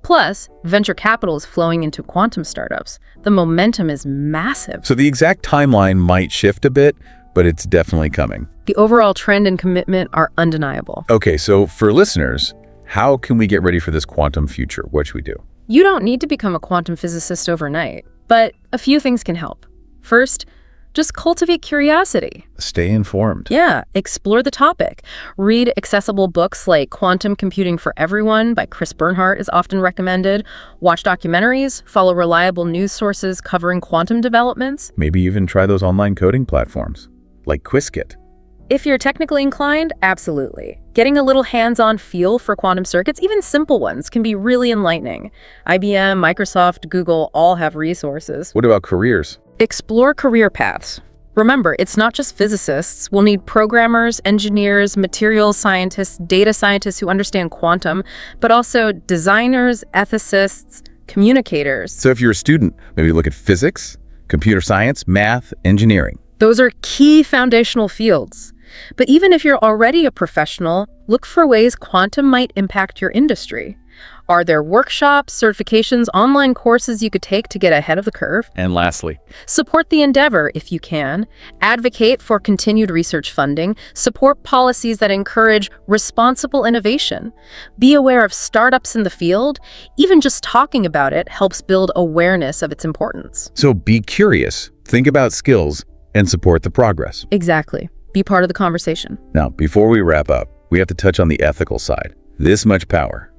Plus, venture capital is flowing into quantum startups. The momentum is massive. So the exact timeline might shift a bit, but it's definitely coming. The overall trend and commitment are undeniable. Okay, so for listeners, how can we get ready for this quantum future? What should we do? You don't need to become a quantum physicist overnight, but a few things can help. First, just cultivate curiosity. Stay informed. Yeah, explore the topic. Read accessible books like Quantum Computing for Everyone by Chris Bernhardt is often recommended. Watch documentaries, follow reliable news sources covering quantum developments. Maybe even try those online coding platforms, like Qiskit. If you're technically inclined, absolutely. Getting a little hands-on feel for quantum circuits, even simple ones, can be really enlightening. IBM, Microsoft, Google all have resources. What about careers? Explore career paths. Remember, it's not just physicists. We'll need programmers, engineers, materials scientists, data scientists who understand quantum, but also designers, ethicists, communicators. So if you're a student, maybe look at physics, computer science, math, engineering. Those are key foundational fields. But even if you're already a professional, look for ways quantum might impact your industry. Are there workshops, certifications, online courses you could take to get ahead of the curve? And lastly, Support the endeavor if you can. Advocate for continued research funding. Support policies that encourage responsible innovation. Be aware of startups in the field. Even just talking about it helps build awareness of its importance. so be curious, think about skills, and support the progress. Exactly. Be part of the conversation. Now, before we wrap up, we have to touch on the ethical side. This much power,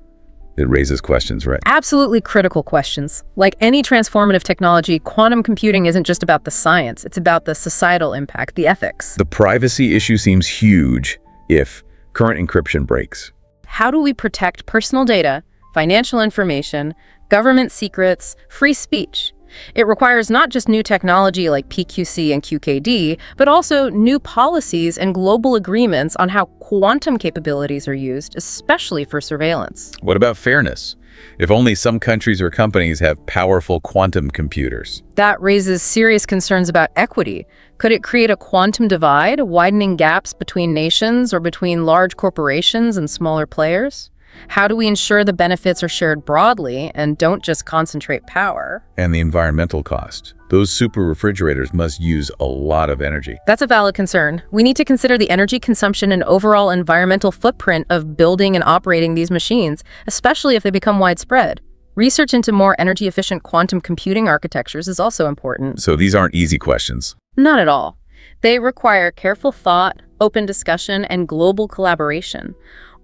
it raises questions, right? Absolutely critical questions. Like any transformative technology, quantum computing isn't just about the science, it's about the societal impact, the ethics. The privacy issue seems huge if current encryption breaks. How do we protect personal data, financial information, government secrets, free speech? It requires not just new technology like PQC and QKD, but also new policies and global agreements on how quantum capabilities are used, especially for surveillance. What about fairness? If only some countries or companies have powerful quantum computers. That raises serious concerns about equity. Could it create a quantum divide, widening gaps between nations or between large corporations and smaller players? How do we ensure the benefits are shared broadly and don't just concentrate power? And the environmental cost. Those super refrigerators must use a lot of energy. That's a valid concern. We need to consider the energy consumption and overall environmental footprint of building and operating these machines, especially if they become widespread. Research into more energy-efficient quantum computing architectures is also important. So these aren't easy questions. Not at all. They require careful thought, open discussion, and global collaboration.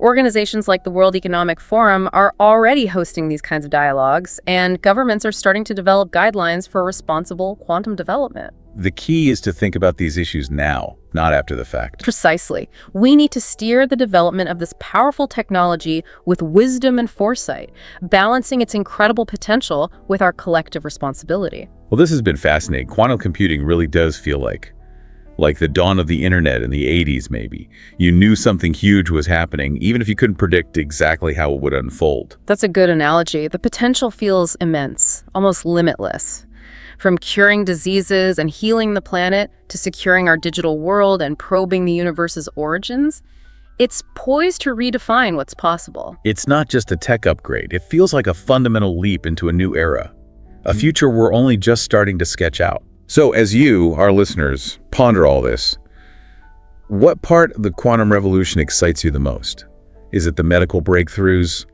Organizations like the World Economic Forum are already hosting these kinds of dialogues, and governments are starting to develop guidelines for responsible quantum development. The key is to think about these issues now, not after the fact. Precisely. We need to steer the development of this powerful technology with wisdom and foresight, balancing its incredible potential with our collective responsibility. Well, this has been fascinating. Quantum computing really does feel like like the dawn of the internet in the 80s maybe. You knew something huge was happening, even if you couldn't predict exactly how it would unfold. That's a good analogy. The potential feels immense, almost limitless. From curing diseases and healing the planet to securing our digital world and probing the universe's origins, it's poised to redefine what's possible. It's not just a tech upgrade. It feels like a fundamental leap into a new era, a future we're only just starting to sketch out. So as you, our listeners, ponder all this, what part of the quantum revolution excites you the most? Is it the medical breakthroughs,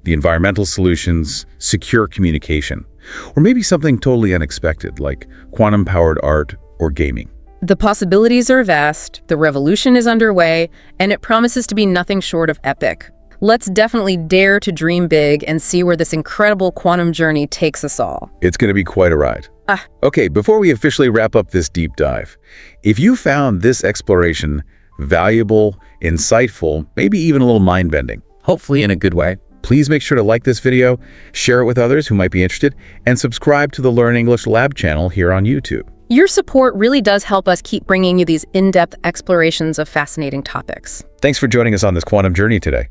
the environmental solutions, secure communication, or maybe something totally unexpected like quantum-powered art or gaming? The possibilities are vast, the revolution is underway, and it promises to be nothing short of epic. Let's definitely dare to dream big and see where this incredible quantum journey takes us all. It's going to be quite a ride. Okay, before we officially wrap up this deep dive, if you found this exploration valuable, insightful, maybe even a little mind-bending, Hopefully in a good way. please make sure to like this video, share it with others who might be interested, and subscribe to the Learn English Lab channel here on YouTube. Your support really does help us keep bringing you these in-depth explorations of fascinating topics. Thanks for joining us on this quantum journey today.